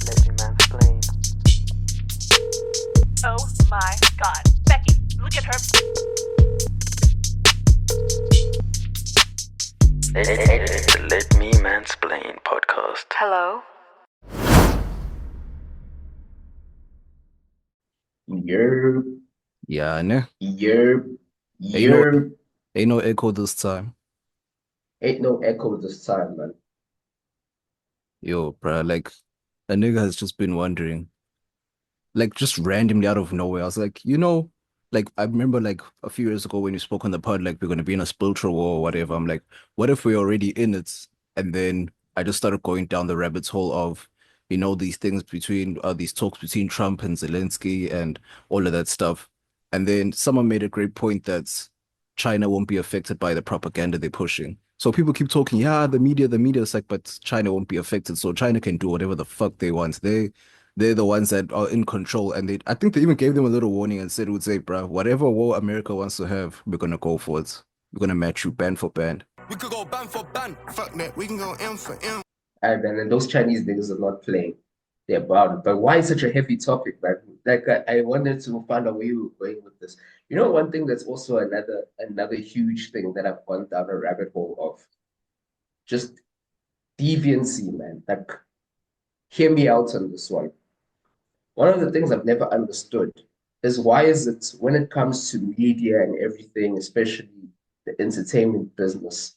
Let me mansplain. Oh my god. Becky, look at her. It's the Let Me Mansplain Podcast. Hello? Yerp, Yeah, ne? yerp, Ain't no, yerp. ain't no echo this time. Ain't no echo this time, man. Yo, bruh, like, a nigga has just been wondering, like, just randomly out of nowhere. I was like, like, I remember, like, a few years ago when you spoke on the pod, like, we're going to be in a spiritual war or whatever. I'm like, what if we're already in it? And then I just started going down the rabbit hole of, these things between, these talks between Trump and Zelensky and all of that stuff. And then someone made a great point that China won't be affected by the propaganda they're pushing. So people keep talking, yeah, the media is like, but China won't be affected. So China can do whatever the fuck they want. They're the ones that are in control. And I think they even gave them a little warning and said, would say, bruh, whatever war America wants to have, we're going to go for it. We're going to match you band for band. We could go band for band. Fuck that. We can go M for M. And those Chinese niggas are not playing. They're about it. But why such a heavy topic, man? Like I wanted to find out where you were going with this. You know, one thing that's also another huge thing that I've gone down a rabbit hole of, just deviancy, man. Like, hear me out on this one. One of the things I've never understood is why is it when it comes to media and everything, especially the entertainment business,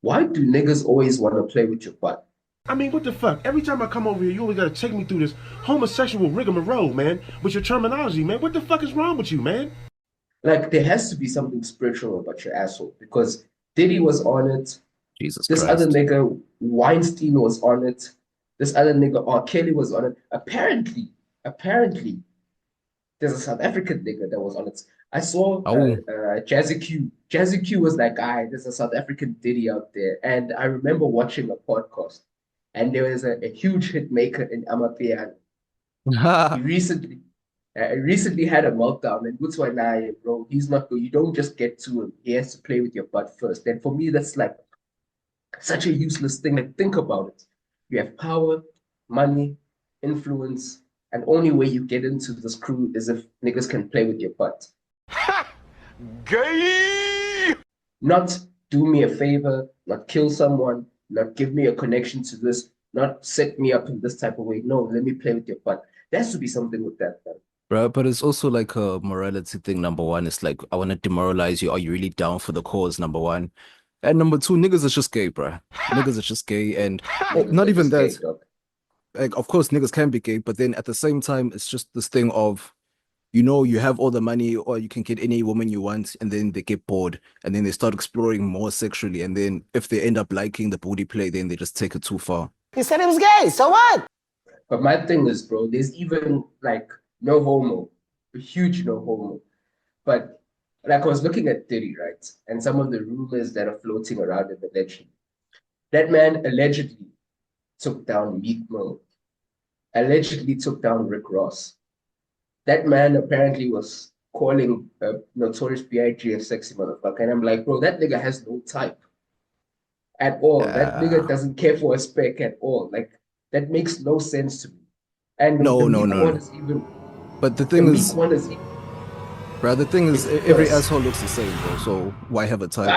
why do niggas always want to play with your butt? I mean, what the fuck? Every time I come over here, you always gotta take me through this homosexual rigmarole, man, with your terminology, man. What the fuck is wrong with you, man? Like, there has to be something spiritual about your asshole because Diddy was on it. Jesus This Christ. other nigga, Weinstein, was on it. This other nigga, R. Kelly, was on it. Apparently, there's a South African nigga that was on it. I saw Jazzy Q. Jazzy Q was like, there's a South African Diddy out there. And I remember watching a podcast, and there was a huge hit maker in Amapiano. He recently had a meltdown, and what's why now, bro? He's not good. You don't just get to him. He has to play with your butt first. And for me, that's like such a useless thing. Like, think about it. You have power, money, influence, and only way you get into this crew is if niggas can play with your butt. Gay! Not do me a favor, not kill someone, not give me a connection to this, not set me up in this type of way. No, let me play with your butt. There has to be something with that, man. Bro, but it's also like a morality thing, number one. It's like, I want to demoralize you. Are you really down for the cause, number one? And number two, niggas are just gay, bro. Niggas are just gay. And Niggas not are even just that. gay, dog. Like, of course, niggas can be gay, but then at the same time, it's just this thing of, you have all the money or you can get any woman you want, and then they get bored and then they start exploring more sexually. And then if they end up liking the booty play, then they just take it too far. He said he was gay, so what? But my thing is, bro, there's even like no homo, a huge no homo. But like I was looking at Diddy, right? And some of the rumors that are floating around in the legend. That man allegedly took down Meek Mill, allegedly took down Rick Ross. That man apparently was calling Notorious B.I.G. a sexy motherfucker. And I'm like, bro, that nigga has no type at all. That nigga doesn't care for a spec at all. Like, that makes no sense to me. And No. one is even. But the The thing Meek is, one is. bro, the thing is, every asshole looks the same, bro. So why have a type?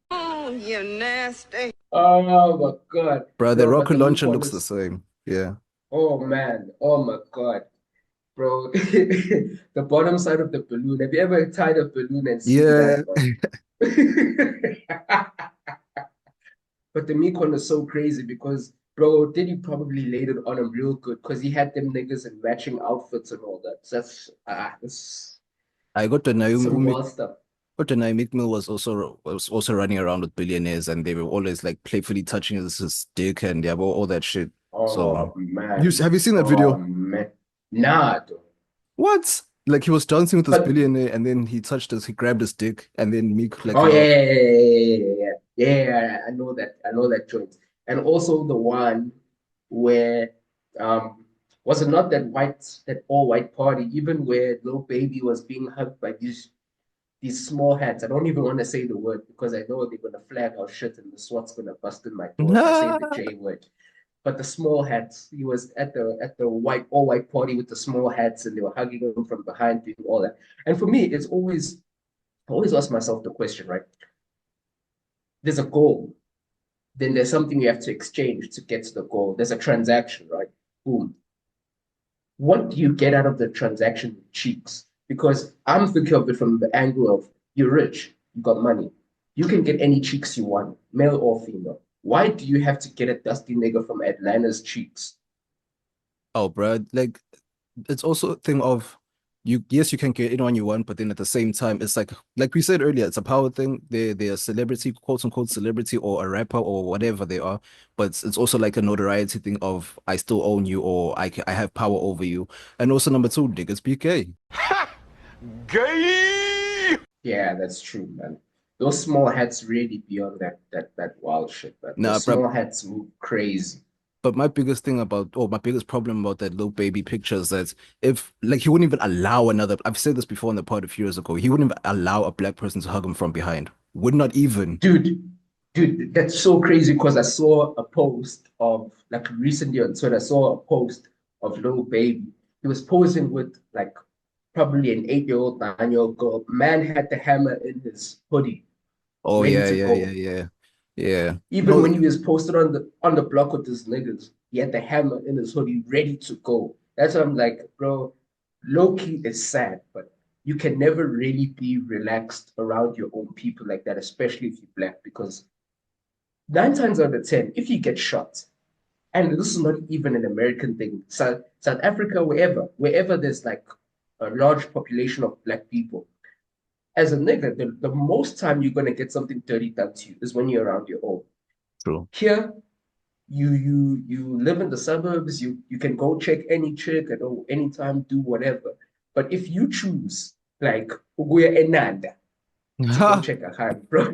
Oh, you nasty. Oh my God. Bro, the No, but rocket the launcher Meek one looks is. the same. Yeah. Oh man. Oh my God. Bro, the bottom side of the balloon. Have you ever tied a balloon and seen Yeah. that, man? But the Meek one is so crazy because, bro, Diddy probably laid it on him real good because he had them niggas in matching outfits and all that. So that's I got to some Naomi. wild stuff. But then Meek Mill was also running around with billionaires, and they were always like playfully touching his dick and yeah, all that shit. So Oh man. have you seen that Oh video? man. Nah, dude. What? Like he was dancing with this But billionaire, and then he grabbed his dick, and then Meek like oh yeah. I know that. I know that joint. And also the one where was it not that all white party, even where Lil Baby was being hugged by these these small hats. I don't even want to say the word because I know they're gonna flag our shit and the SWAT's gonna bust in my door if I say the J word. But the small hats, he was at the all white party with the small hats, and they were hugging him from behind, doing all that. And for me, it's always I always ask myself the question, right? There's a goal, then there's something you have to exchange to get to the goal. There's a transaction, right? Boom. What do you get out of the transaction with cheeks? Because I'm thinking of it from the angle of you're rich, you got money. You can get any cheeks you want, male or female. Why do you have to get a dusty nigga from Atlanta's cheeks? Oh, bro, like it's also a thing of yes, you can get anyone you want, but then at the same time, it's like we said earlier, it's a power thing. They're a celebrity, quote unquote celebrity, or a rapper or whatever they are, but it's also like a notoriety thing of I still own you, or I have power over you. And also number two, niggas be gay. Gay! Yeah, that's true, man. Those small hats really beyond that wild shit, man. Nah, Those bro. small hats move crazy. But my biggest thing my biggest problem about that little baby picture is that if, like, he wouldn't even allow I've said this before in the pod a few years ago, he wouldn't even allow a black person to hug him from behind. Would not even. Dude, that's so crazy because I saw a post of, like, recently on Twitter, I saw a post of Lil Baby. He was posing with, like, probably an 8-year-old, 9-year-old girl. Man had the hammer in his hoodie, Oh, ready yeah, to yeah, go. yeah, yeah. Yeah. Even when he was posted on the block with his niggas, he had the hammer in his hoodie, ready to go. That's why I'm like, bro, low key is sad, but you can never really be relaxed around your own people like that, especially if you're black, because 9 times out of 10, if you get shot, and this is not even an American thing, South Africa, wherever there's like a large population of black people, as a nigga, the most time you're gonna get something dirty done to you is when you're around your own. True. Here, you live in the suburbs, you can go check any chick at any time, do whatever. But if you choose like Uguya Enanda to go check a hand, bro.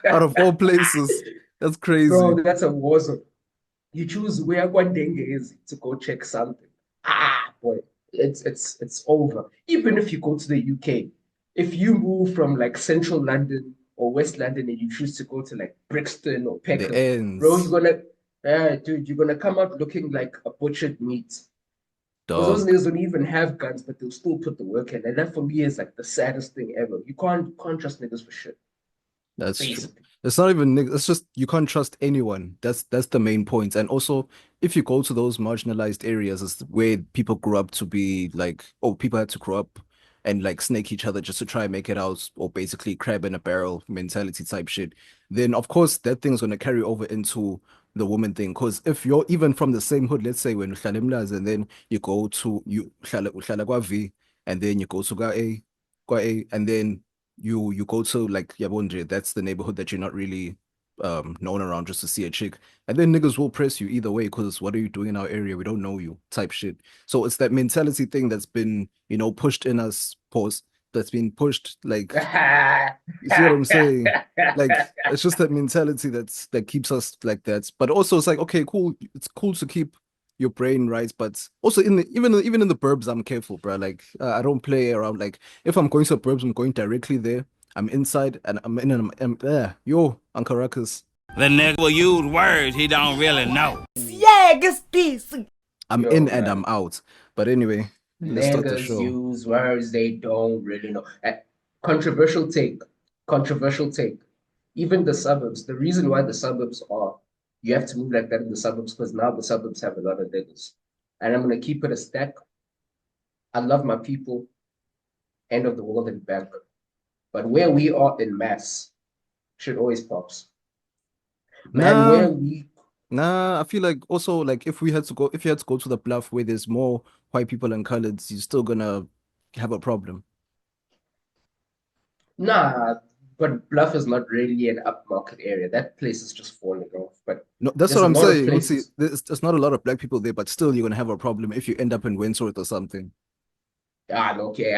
Out of all places, that's crazy. Bro, that's a war zone. You choose where is to go check something. Boy, it's over. Even if you go to the UK, if you move from like central London or West London and you choose to go to like Brixton or The Peckham, ends. bro, you're gonna come out looking like a butchered meat. Because those Dog. niggas don't even have guns, but they'll still put the work in. And that for me is like the saddest thing ever. You can't trust niggas for shit. That's true. Basically. It's not even it's just you can't trust anyone. That's the main point. And also, if you go to those marginalized areas, it's where people grew up to be like, oh, people had to grow up and like snake each other just to try and make it out, or basically crab in a barrel mentality type shit. Then of course that thing's gonna carry over into the woman thing. Because if you're even from the same hood, let's say when uhlala eMlazi and then you go to uhlala kwa-V and then you go to kwa-A and then you go to like Yabondre, that's the neighborhood that you're not really known around just to see a chick. And then niggas will press you either way because what are you doing in our area? We don't know you type shit. So it's that mentality thing that's been, pushed in us, that's been pushed like you see what I'm saying? Like it's just that mentality that keeps us like that. But also it's like, okay, cool. It's cool to keep your brain right, but also even in the burbs, I'm careful, bro. Like I don't play around. Like if I'm going to the burbs, I'm going directly there. I'm inside and I'm in and I'm there. Yo, Uncle Ruckus. The nigga will use words he don't really know. Yeah, get this. I'm in and I'm out. But anyway, let's start the Niggas show. use words they don't really know. Controversial take. Controversial take. Even the suburbs, the reason why the suburbs are, you have to move like that in the suburbs because now the suburbs have a lot of niggas. And I'm going to keep it a stack. I love my people. End of the world and back. But where we are in mass, shit always pops. Man, where we Nah, I feel like also like if you had to go to the bluff where there's more white people and coloreds, you're still gonna have a problem. Nah, but Bluff is not really an upmarket area. That place is just falling off. But No, that's there's what a I'm lot of saying. See, places. there's not a lot of black people there, but still you're gonna have a problem if you end up in Windsor or something. No, okay,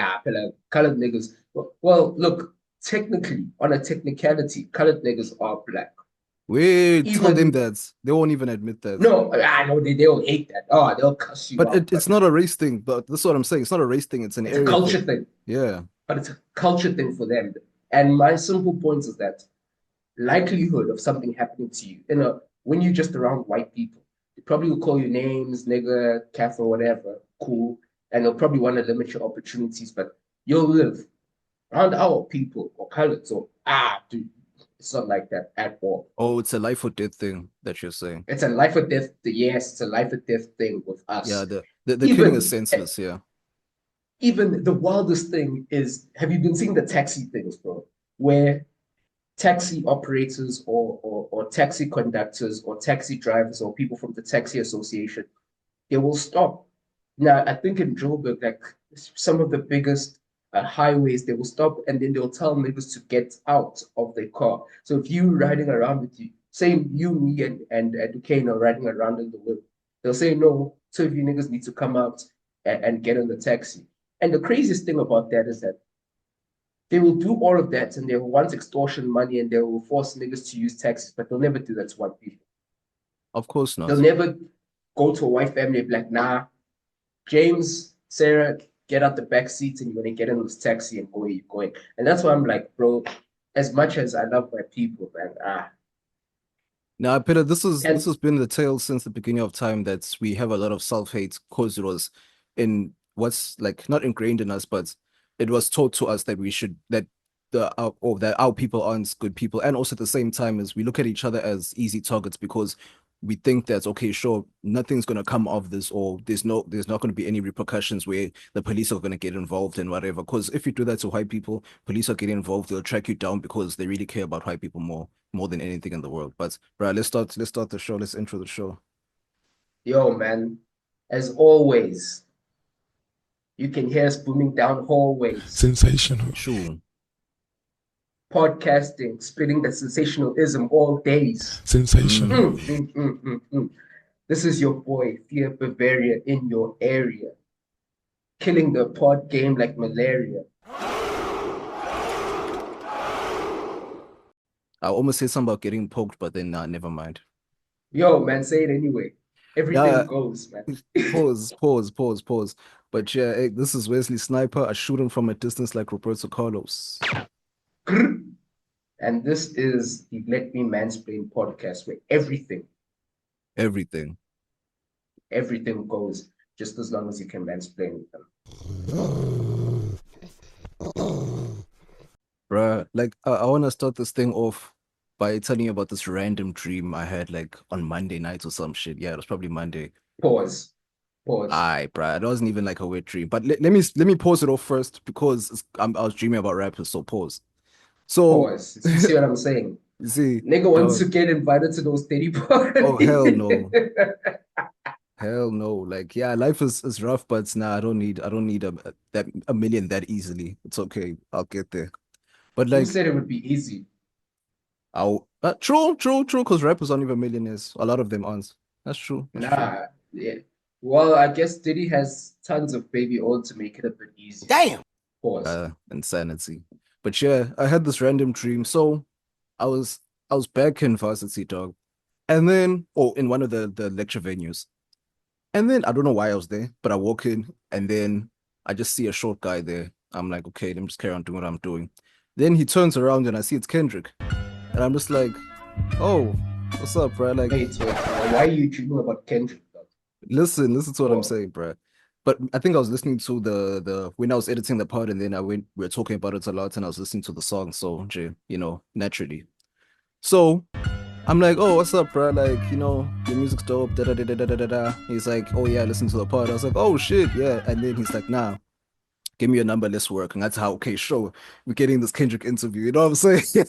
colored niggas. Well, look, technically, on a technicality, colored niggas are black. Wait, tell them Even that. They won't even admit that. no, no, they'll hate that. Oh, they'll cuss you But out. it's not a race thing. But that's what I'm saying. It's not a race thing. It's an It's a area culture thing. thing. Yeah. but it's a culture thing for them. And my simple point is that likelihood of something happening to you, when you're just around white people, they probably will call you names, nigger, calf, or whatever, cool, and they'll probably want to limit your opportunities, but you'll live around our people or colors or dude, it's not like that at all. Oh, it's a life or death thing that you're saying. It's a life or death. Yes, it's a life or death thing with us. Yeah, the killing is senseless. Yeah. Even the wildest thing is, have you been seeing the taxi things, bro? Where taxi operators or taxi conductors or taxi drivers or people from the taxi association, they will stop. Now, I think in Joburg, like some of the biggest highways, they will stop and then they'll tell niggas to get out of their car. So if you riding around with you, say you, me, and K.A.N.E are riding around in the whip, they'll say no. So if you niggas need to come out and get in the taxi. And the craziest thing about that is that they will do all of that and they will want extortion money and they will force niggas to use taxis, but they'll never do that to white people. Of course not. They'll never go to a white family and be like, nah, James, Sarah, get out the back seat and you're going to get in this taxi and go where you're going. And that's why I'm like, bro, as much as I love my people, man, Now, Peter, this has been the tale since the beginning of time that we have a lot of self-hate because it was in what's like not ingrained in us, but it was taught to us that we should that our people aren't good people, and also at the same time as we look at each other as easy targets because we think that okay, sure, nothing's gonna come of this, or there's not gonna be any repercussions where the police are gonna get involved in whatever. Because if you do that to white people, police are getting involved, they'll track you down because they really care about white people more than anything in the world. But bro, let's start the show. Let's intro the show. Yo, man, as always, you can hear us booming down hallways. Sensational. Sure. Podcasting, spitting the sensationalism all days. Sensational. This is your boy, Fear Bavaria, in your area. Killing the pod game like malaria. I almost said something about getting poked, but then nah, never mind. Yo, man, say it anyway. Everything Yeah. goes, man. Pause. But yeah, hey, this is Wesley Sniper. I shoot him from a distance like Roberto Carlos. And this is the Let Me Mansplain podcast where everything goes just as long as you can mansplain them. Bruh, like I want to start this thing off by telling you about this random dream I had like on Monday night or some shit. Yeah, it was probably Monday. Pause. Aye, bruh, it wasn't even like a weird dream. But let me pause it off first because I was dreaming about rappers. So pause. So pause. You see what I'm saying? You see, nigga wants to get invited to those 30 parties. Oh hell no. Hell no. Like, yeah, life is rough, but nah, I don't need a million that easily. It's okay. I'll get there. But like, who said it would be easy? True, because rappers aren't even millionaires. A lot of them aren't. That's true. Nah, yeah. Well, I guess Diddy has tons of baby oil to make it a bit easier. Damn. Pause. Insanity. But yeah, I had this random dream. So I was back in varsity, dog. And then, in one of the lecture venues. And then I don't know why I was there, but I walk in and then I just see a short guy there. I'm like, okay, let me just carry on doing what I'm doing. Then he turns around and I see it's Kendrick. And I'm just like, oh, what's up, bro? Like, wait. Why are you dreaming about Kendrick, though? Listen to what I'm saying, bro. But I think I was listening to the when I was editing the pod, and then we were talking about it a lot, and I was listening to the song, so naturally. So I'm like, oh, what's up, bro? Like, your music's dope, da da da da da da da. He's like, oh yeah, listen to the pod. I was like, oh shit, yeah. And then he's like, nah, give me your number, let's work. And that's how, okay, sure, we're getting this Kendrick interview. You know what I'm saying?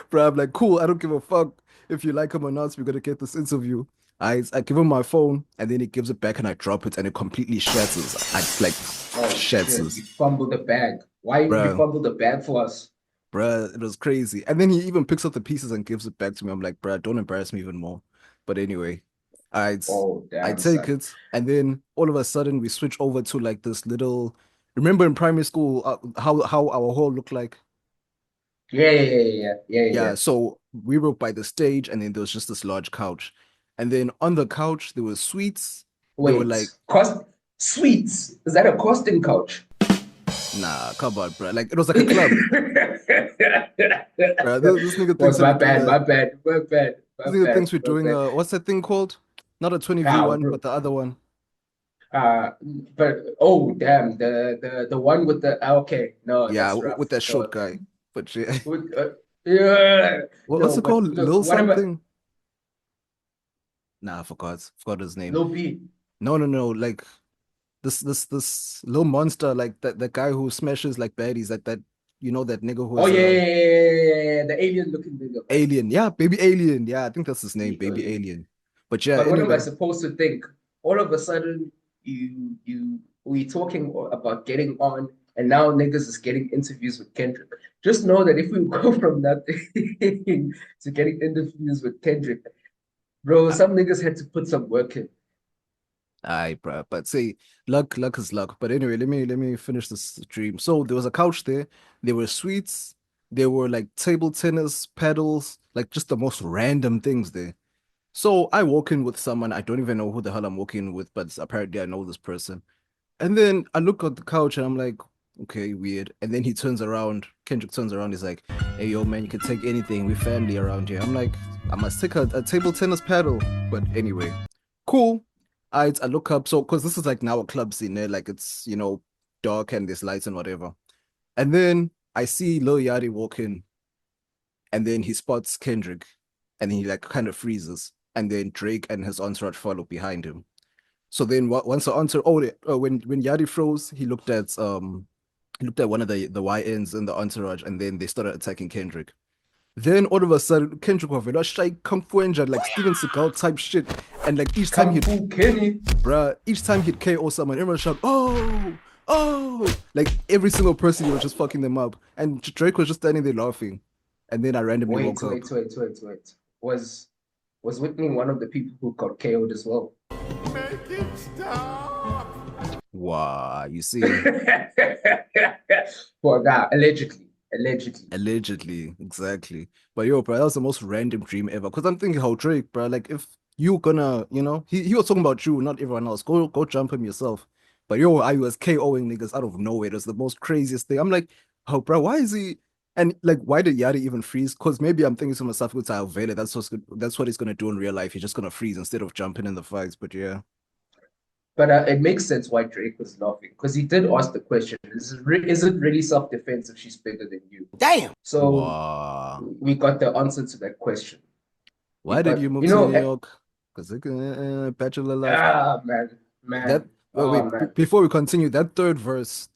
Bro, I'm like, cool, I don't give a fuck if you like him or not. We're gonna get this interview. I give him my phone, and then he gives it back, and I drop it, and it completely shatters. Shatters. You fumbled the bag. Why you fumbled the bag for us? Bruh, it was crazy. And then he even picks up the pieces and gives it back to me. I'm like, bruh, don't embarrass me even more. But anyway, I take it, and then all of a sudden we switch over to like this little. Remember in primary school how our hall looked like? Yeah. So we were by the stage, and then there was just this large couch, and then on the couch there were sweets. Wait, they were like sweets? Is that a costing couch? Nah, come on, bro. Like it was like a club. Bro, this nigga thinks Was that my we're doing bad, my bad, my bad, this my nigga bad, thinks we're my doing bad. what's that thing called? Not a 20v1, Bro. but the other one. Uh, but oh damn, the one with the okay, no, Yeah, that's rough. with that short No, guy. But yeah. with, yeah, What's no, it but called? look, Lil whatever, something? Nah, I forgot. Forgot his name. Lil B. No. Like this little monster, like that guy who smashes like baddies, that that nigga Oh who's yeah, a the alien looking nigga, man. alien. Yeah, baby alien. Yeah, I think that's his name, baby Yeah. alien. But yeah, But what am I anyway. supposed to think? All of a sudden, we talking about getting on, and now niggas is getting interviews with Kendrick. Just know that if we go from nothing to getting interviews with Kendrick, bro, some niggas had to put some work in. Aye, bro. But say luck is luck. But anyway, let me finish this dream. So there was a couch there. There were sweets. There were like table tennis, paddles, like just the most random things there. So I walk in with someone. I don't even know who the hell I'm walking with, but apparently I know this person. And then I look at the couch and I'm like, okay, weird. And then he turns around. Kendrick turns around. He's like, hey, yo, man, you can take anything. We family around here. I'm like, I must take a table tennis paddle. But anyway, cool. I look up. So, because this is like now a club scene there. Like it's, dark and there's lights and whatever. And then I see Lil Yachty walk in. And then he spots Kendrick. And he like kind of freezes. And then Drake and his entourage follow behind him. So then once the answer, when Yadi froze, he looked at one of the YNs in the entourage, and then they started attacking Kendrick. Then all of a sudden, Kendrick was like shy kung fu engine, like Steven Seagal type shit, and like Kung Fu Kenny. each time he'd KO someone, everyone shout, oh, like every single person he was just fucking them up, and Drake was just standing there laughing, and then I randomly Wait, woke up. wait. Was Whitney one of the people who got KO'd as well? Make it stop. Wow, you see. For that, allegedly. Allegedly, exactly. But yo, bro, that was the most random dream ever. Because I'm thinking how Drake, bro, like if you gonna, he was talking about you, not everyone else. Go jump him yourself. But yo, I was KOing niggas out of nowhere. It was the most craziest thing. I'm like, oh, bro, why is he? And like, why did Yadi even freeze? Because maybe I'm thinking to myself, good to Vele. That's what he's gonna do in real life. He's just gonna freeze instead of jumping in the fights. But yeah. But it makes sense why Drake was laughing because he did ask the question: is it really self-defense if she's bigger than you? Damn. So Wow. we got the answer to that question. Why did you move to New York? Because bachelor life. Man. Before we continue, that third verse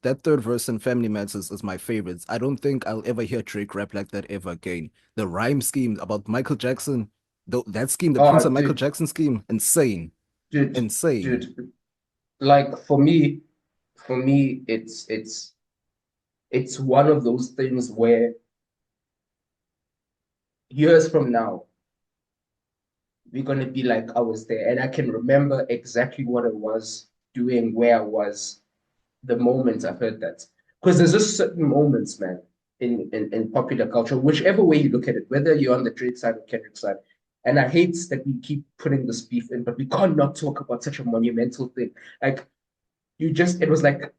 in Family Matters is my favorite. I don't think I'll ever hear Drake rap like that ever again. The rhyme scheme about Michael Jackson, that scheme, the Prince of Michael Jackson scheme, insane. Insane. Dude. Like for me, it's one of those things where years from now, we're gonna be like, I was there, and I can remember exactly what it was doing, where I was, the moment I heard that. Because there's just certain moments, man, in popular culture, whichever way you look at it, whether you're on the Drake side or Kendrick side. And I hate that we keep putting this beef in, but we can't not talk about such a monumental thing. Like it was like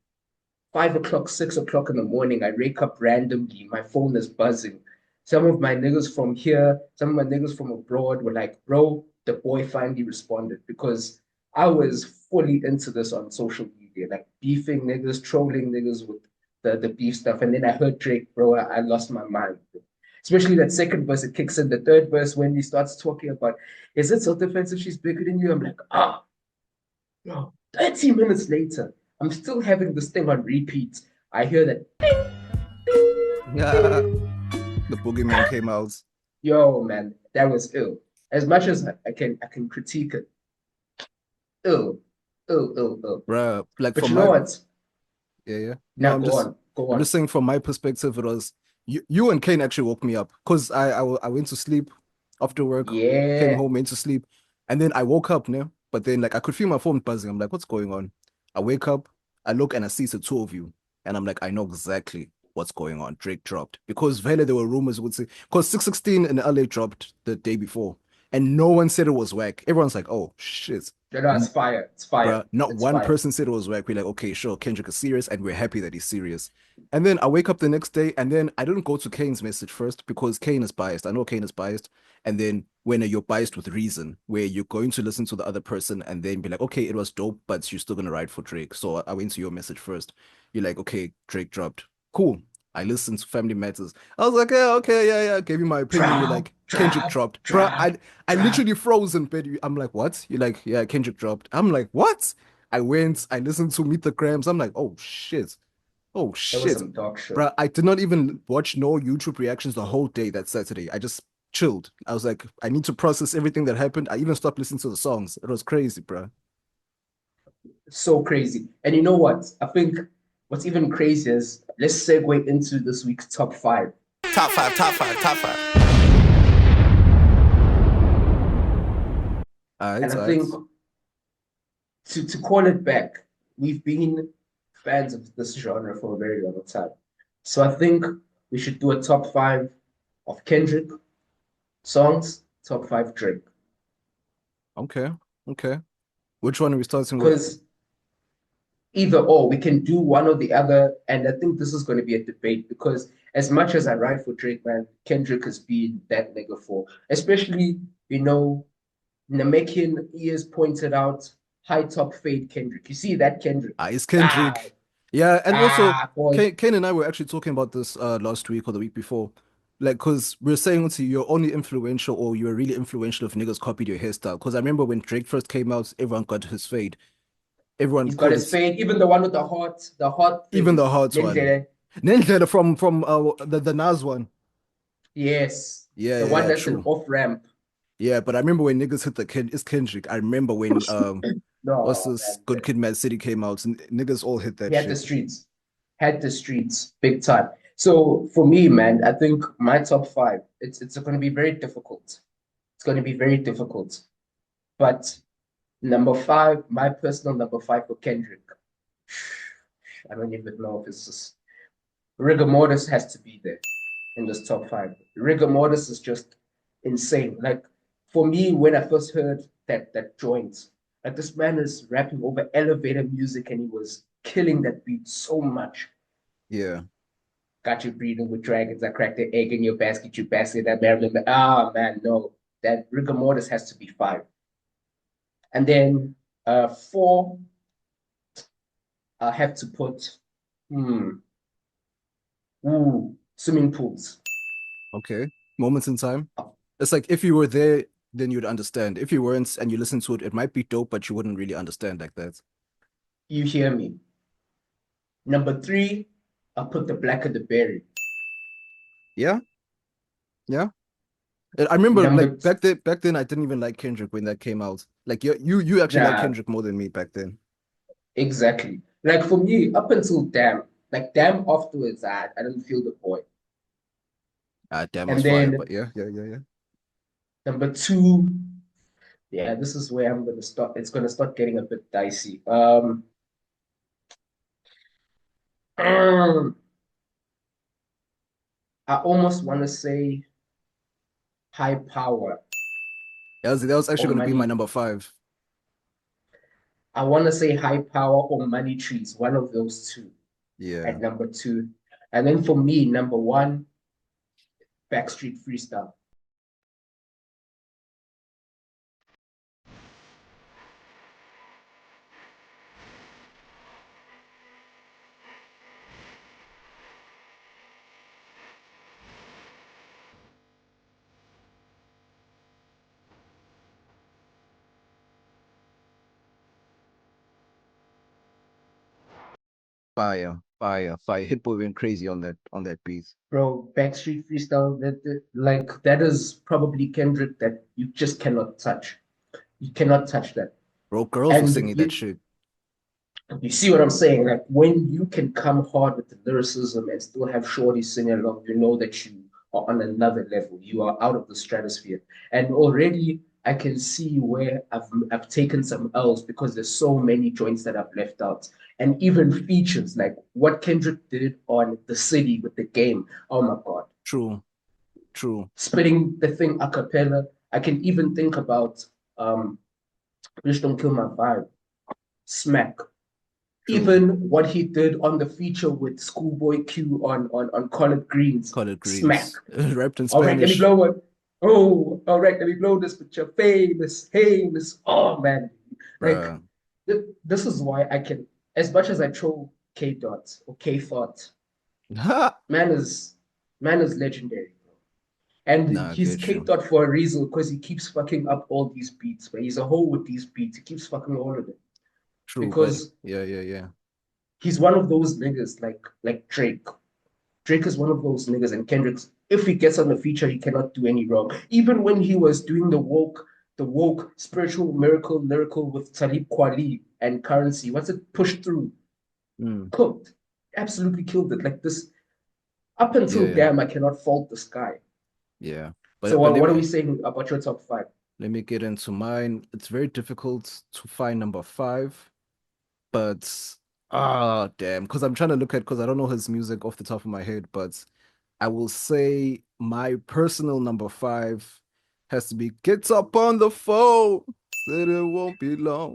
5 o'clock, 6 o'clock in the morning. I wake up randomly, my phone is buzzing. Some of my niggas from here, some of my niggas from abroad were like, bro, the boy finally responded because I was fully into this on social media, like beefing niggas, trolling niggas with the beef stuff. And then I heard Drake, bro, I lost my mind. Especially that second verse, it kicks in. The third verse, when he starts talking about, is it self-defense if she's bigger than you? I'm like, no. 30 minutes later, I'm still having this thing on repeat. I hear that. Yeah. The boogeyman came out. Yo, man, that was ill. As much as I can critique it. Ill. Bruh, like but you know what? Yeah. Now No, go on. I'm just saying from my perspective, it was you and K.A.N.E actually woke me up because I went to sleep after work, came home, went to sleep, and then I woke up, no? But then like I could feel my phone buzzing. I'm like, what's going on? I wake up, I look and I see the two of you, and I'm like, I know exactly what's going on. Drake dropped because Vele there were rumors would say because 616 in LA dropped the day before, and no one said it was whack. Everyone's like, oh shit. No, it's fire. It's fire. Bruh, not It's one fire. person said it was whack. We're like, okay, sure, Kendrick is serious, and we're happy that he's serious. And then I wake up the next day, and then I didn't go to K.A.N.'s message first because K.A.N. is biased. I know K.A.N. is biased. And then when you're biased with reason, where you're going to listen to the other person and then be like, okay, it was dope, but you're still gonna ride for Drake. So I went to your message first. You're like, okay, Drake dropped. Cool. I listened to Family Matters. I was like, yeah, okay, yeah. Gave you my opinion. You're like, Kendrick dropped. Bruh, I literally froze in bed. I'm like, what? You're like, yeah, Kendrick dropped. I'm like, what? I listened to Meet the Grams. I'm like, oh shit. Oh That was shit. some dog shit. Bruh, I did not even watch no YouTube reactions the whole day that Saturday. I just chilled. I was like, I need to process everything that happened. I even stopped listening to the songs. It was crazy, bruh. So crazy. And you know what? I think what's even crazier is let's segue into this week's top 5. Top 5, top 5, top 5. And I think to call it back, we've been fans of this genre for a very long time. So I think we should do a top 5 of Kendrick songs, top 5 Drake. Okay. Which one are we starting with? Because either or, we can do one or the other. And I think this is going to be a debate because as much as I ride for Drake, man, Kendrick has been that nigga for, especially, Namekian ears pointed out high top fade Kendrick. You see that Kendrick? It's Kendrick. Yeah, and also boy. Kane and I were actually talking about this last week or the week before. Like, because we're saying to you, you're only influential or you're really influential if niggas copied your hairstyle. Because I remember when Drake first came out, everyone got his fade. Everyone He's got his fade, even the one with the hot even the hot one. Nendlela from the Nas one. Yes. Yeah, the one that's true. an off ramp. Yeah, but I remember when niggas hit it's Kendrick. I remember when what's this man, Good Kid, Mad City came out, and niggas all hit that he shit. Had the streets big time. So for me, man, I think my top 5, it's going to be very difficult. It's going to be very difficult. But number 5, my personal number 5 for Kendrick. I don't even know if it's just Rigor Mortis has to be there in this top 5. Rigor Mortis is just insane. Like for me, when I first heard that joint, like this man is rapping over elevator music and he was killing that beat so much. Yeah. Got you breathing with dragons. I cracked the egg in your basket, you bastard. That Maryland. Man, no. That Rigor Mortis has to be 5. And then 4, I have to put swimming pools. Okay. Moments in time. It's like if you were there, then you'd understand. If you weren't and you listen to it, it might be dope, but you wouldn't really understand like that. You hear me? Number 3, I'll put the Black of the Berry. Yeah. I remember back then I didn't even like Kendrick when that came out. Like you actually like Kendrick more than me back then. Exactly. Like for me, up until Damn, like Damn afterwards, I didn't feel the boy. Damn And was then fire, but yeah. Number 2, this is where I'm gonna start. It's gonna start getting a bit dicey. I almost want to say High Power. That was actually going to be my Money. number 5. I want to say High Power or Money Trees, one of those two. Yeah. At number 2. And then for me, number 1, Backstreet Freestyle. Fire. Hit Boy went crazy on that beat. Bro, Backstreet Freestyle, that is probably Kendrick that you just cannot touch. You cannot touch that. Bro, girls were singing that shit. You see what I'm saying? Like when you can come hard with the lyricism and still have shorty singing along, you know that you are on another level. You are out of the stratosphere. And already I can see where I've taken some L's because there's so many joints that I've left out. And even features like what Kendrick did on The City with The Game. Oh my God. True. Spitting the thing a cappella. I can even think about Just Don't Kill My Vibe, Smack. True. Even what he did on the feature with Schoolboy Q on Collard Greens, Collard Smack. greens. Rapped in All right, let me Spanish. blow one. Oh, all right, let me blow this picture. Famous, famous. Oh man, like Bruh. this is why I can, as much as I troll K Dot or K Thought, man is legendary, bro. And Nah, I he's get K you. Dot for a reason because he keeps fucking up all these beats, but he's a hole with these beats. He keeps fucking all of them True, but because yeah. he's one of those niggas like Drake. Drake is one of those niggas, and Kendrick's. If he gets on the feature, he cannot do any wrong. Even when he was doing the woke spiritual miracle lyrical with Talib Kweli and Currency, once it pushed through, Mm, cooked, absolutely killed it. Like this, up until yeah. damn, I cannot fault this guy. Yeah. So But what are we saying about your top five? let me get into mine. It's very difficult to find number 5, but damn, because I'm trying to look at because I don't know his music off the top of my head, but I will say my personal number 5 has to be Get Up on the Phone. Said it won't be long.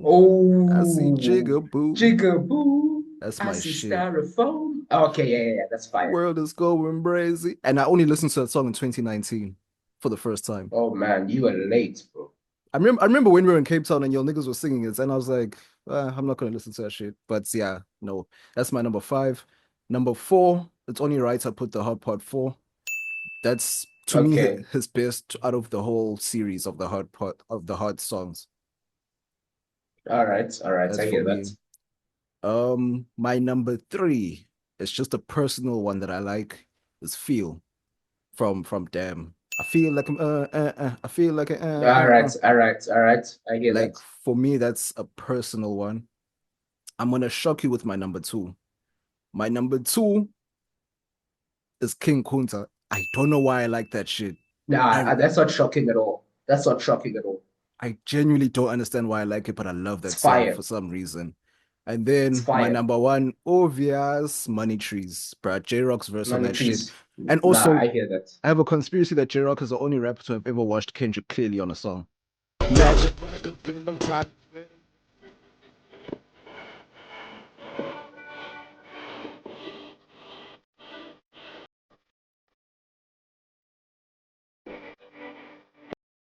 I see Oh, Jigaboo. Jigaboo. That's I my see shit. styrofoam. Okay, yeah, that's fire. World is going crazy. And I only listened to that song in 2019 for the first time. Oh man, you are late, bro. I remember when we were in Cape Town and your niggas were singing it, and I was like, I'm not gonna listen to that shit. But yeah, no, that's my number 5. Number 4, it's only right I put the Hot Pot 4. That's to me Okay. his best out of the whole series of the Hot Pot of the hot songs. All right, That's I for hear me. that. My number 3 is just a personal one that I like. Is Feel from Damn. I feel like I feel like All right, all right. I hear like that. for me that's a personal one. I'm gonna shock you with my number 2. My number 2 is King Kunta. I don't know why I like that shit. Nah, I that's not shocking at all. That's not shocking at all. I genuinely don't understand why I like it, but I love It's that song for fire. some reason. And It's then my fire. number 1, obvious, Money Trees, bruh. J-Rock's verse on Money that shit. trees. And Nah, also, I hear that. I have a conspiracy that J-Rock is the only rapper to have ever watched Kendrick clearly on a song.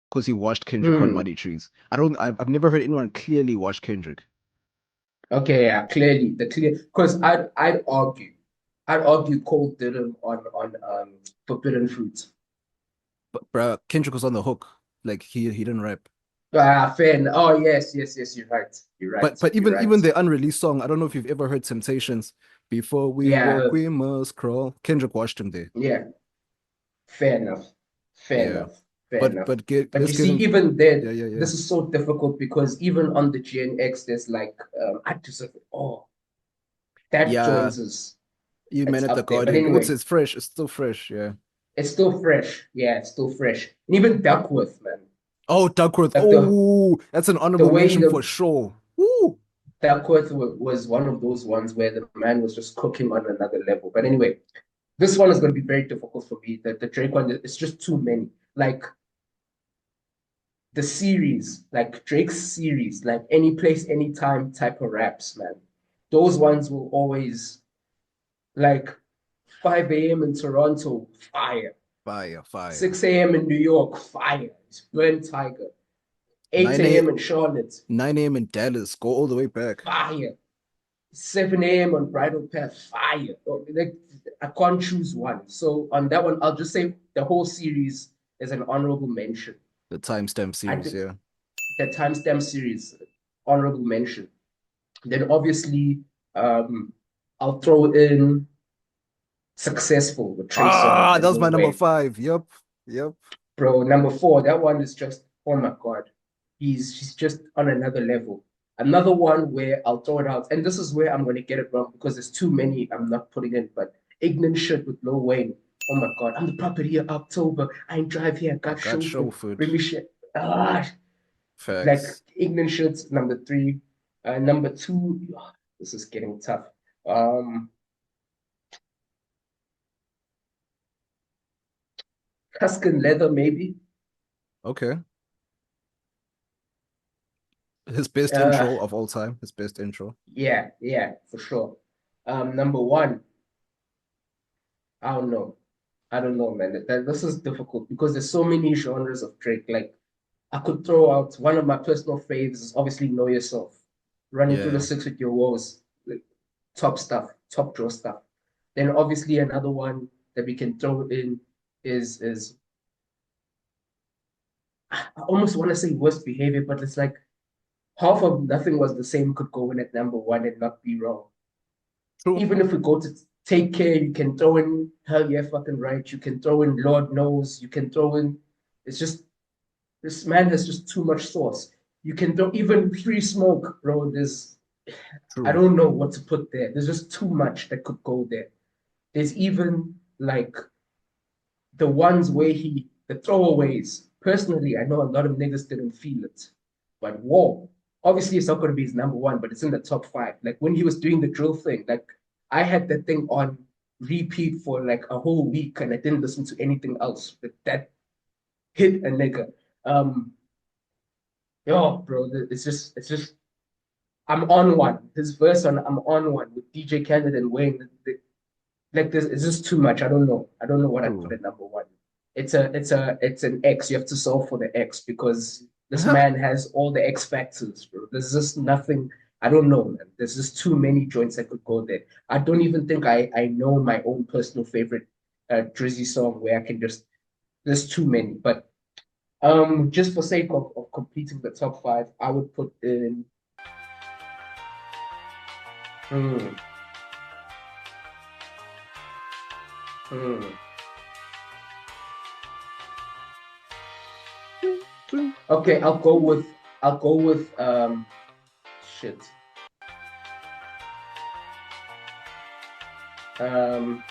Because he watched Kendrick on Hmm. Muddy Trees. I've never heard anyone clearly watch Kendrick. Okay, yeah, clearly because I'd argue Cole did him on Forbidden Fruit. But bruh, Kendrick was on the hook. Like he didn't rap. Ah, fair. Oh yes, you're right. You're right. But You're even right. the unreleased song, I don't know if you've ever heard Temptations. Before we Yeah, walk, we must crawl. Kendrick watched him there. yeah. Fair enough. Fair Yeah. enough. Fair enough. But Let's you get see, into even then, yeah. this is so difficult because even on the GNX, there's like I deserve it. Oh, that Yeah, Jones is you man it's at the up there. But Guardian. anyway, It's fresh. It's still fresh. Yeah. it's still fresh. Yeah, it's still fresh. And even Duckworth, man. Oh, Duckworth. Like Oh, that's an the honorable way mention for the sure. Woo. Duckworth was one of those ones where the man was just cooking on another level. But anyway, this one is going to be very difficult for me. The Drake one, it's just too many. Like the series, like Drake's series, like any place, anytime type of raps, man. Those ones will always like 5 a.m. in Toronto, fire. Fire. 6 a.m. in New York, fire. It's Burn Tiger. 8 9 a.m. in Charlotte, 9 a.m. in Dallas. Go all the way back. fire. 7 a.m. on Bridal Path, fire. Like, I can't choose one. So on that one, I'll just say the whole series is an honorable mention. The timestamp I series, think yeah. the timestamp series, honorable mention. Then obviously, I'll throw in Successful with Trey Songz That and was my Lil number Wayne. 5. Yep. Bro, number 4, that one is just, oh my God. He's just on another level. Another one where I'll throw it out, and this is where I'm gonna get it wrong because there's too many I'm not putting in, but Ignorant Shit with Lil Wayne. Oh my God, I'm the property of October. I ain't drive here, I I got got chauffeur. chauffeured. Bring me shit. Ah, like Facts. Ignorant Shit's number 3. Number 2, this is getting tough. Tuscan Leather, maybe. Okay. His best intro of all time. His best intro. Yeah, for sure. Number one, I don't know. I don't know, man. This is difficult because there's so many genres of Drake. Like, I could throw out one of my personal faves is obviously Know Yourself. Running through the Yeah. six with your woes. Like, top stuff, top draw stuff. Then obviously another one that we can throw in is I almost want to say worst behavior, but it's like half of Nothing Was the Same could go in at number one and not be wrong. True. Even if we go to Take Care, you can throw in Hell Yeah Fucking Right, you can throw in Lord Knows, you can throw in it's just this man has just too much sauce. You can throw even Free Smoke, bro. I True. don't know what to put there. There's just too much that could go there. There's even like the ones where the throwaways. Personally, I know a lot of niggas didn't feel it, but whoa, obviously it's not going to be his number one, but it's in the top five. Like when he was doing the drill thing, like I had that thing on repeat for like a whole week, and I didn't listen to anything else. But that hit a nigga. Yo, bro, it's just. I'm on one. His verse on I'm on one with DJ Khaled and Wayne. Like this, it's just too much. I don't know. I don't know what I'd put True. at number one. It's an X. You have to solve for the X because this man has all the X factors, bro. There's just nothing. I don't know, man. There's just too many joints that could go there. I don't even think I know my own personal favorite Drizzy song where I can just there's too many. But just for sake of completing the top five, I would put in hmm, hmm. Okay, I'll go with shit. Um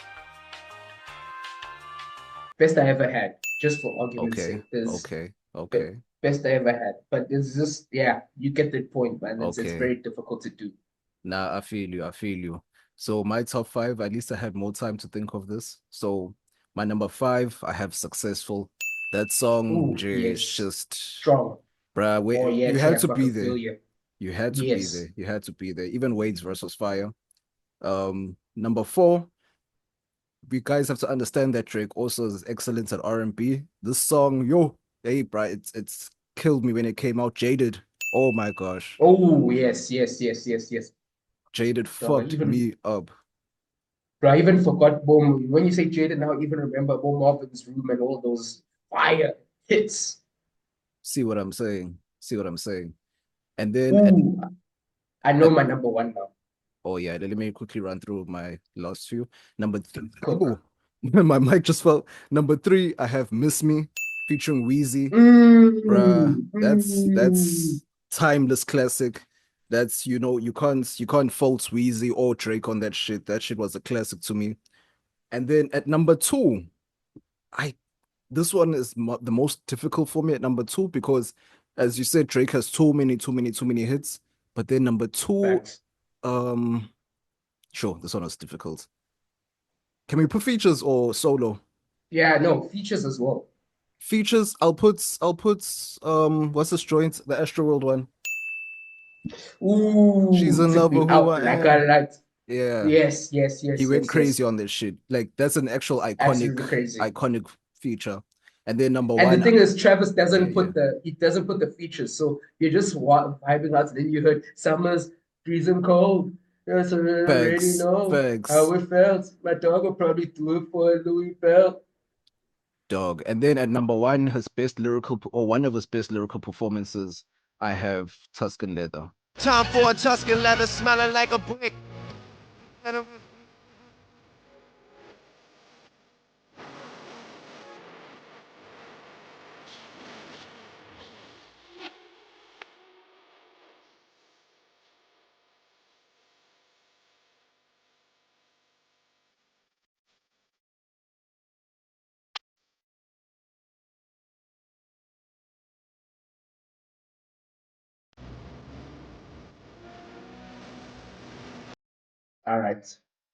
Best I ever had, just for argument's Okay. sake. There's Okay. be- Okay. best I ever had. But it's just yeah, you get the point, man. It's Okay. very difficult to do. Nah, I feel you. I feel you. So my top five, at least I had more time to think of this. So my number five, I have Successful. That song, Ooh, Jay, is yes. just, Strong. bruh, Oh yeah, you Jay, had I to be fucking feel there. you. You had to be Yes. there. You had to be there. Even Wade's verse was fire. Number four, you guys have to understand that Drake also is excellent at R&B. This song, yo, hey, bruh, it's killed me when it came out. Jaded. Oh my gosh. Oh yes. Jaded Dog, fucked me up. bro, I even forgot Boom. When you say Jaden now, I even remember Boom Marvin's room and all those fire hits. See what I'm saying? See what I'm saying? And then Ooh, I know at my number one now. oh yeah, let me quickly run through my last few. Number three, Cook. oh, my mic just fell. Number three, I have Miss Me featuring Wheezy. Bruh, Mm, that's mm. timeless classic. That's you can't fault Wheezy or Drake on that shit. That shit was a classic to me. And then at number two, I this one is the most difficult for me at number two because, as you said, Drake has too many hits. But then number two, Facts. um, sure, this one was difficult. Can we put features or solo? Yeah, no, features as well. Features, I'll put what's this joint? The Astro World one. She's Ooh, in took love me with who out I like a am. lot. Yeah. He went Yes. crazy on this shit. Like that's an actual iconic, Absolutely crazy. iconic feature. And then number And the one, thing is, Travis yeah, doesn't yeah. put the features. So you're just vibing out. Then you heard Summer's freezing cold. Yes, I already Facts, know how facts, it felt. My dog will probably do it for a Louis belt. dog. And then at number one, his best lyrical or one of his best lyrical performances, I have Tuscan Leather. Time for a Tuscan leather smelling like a brick. All right.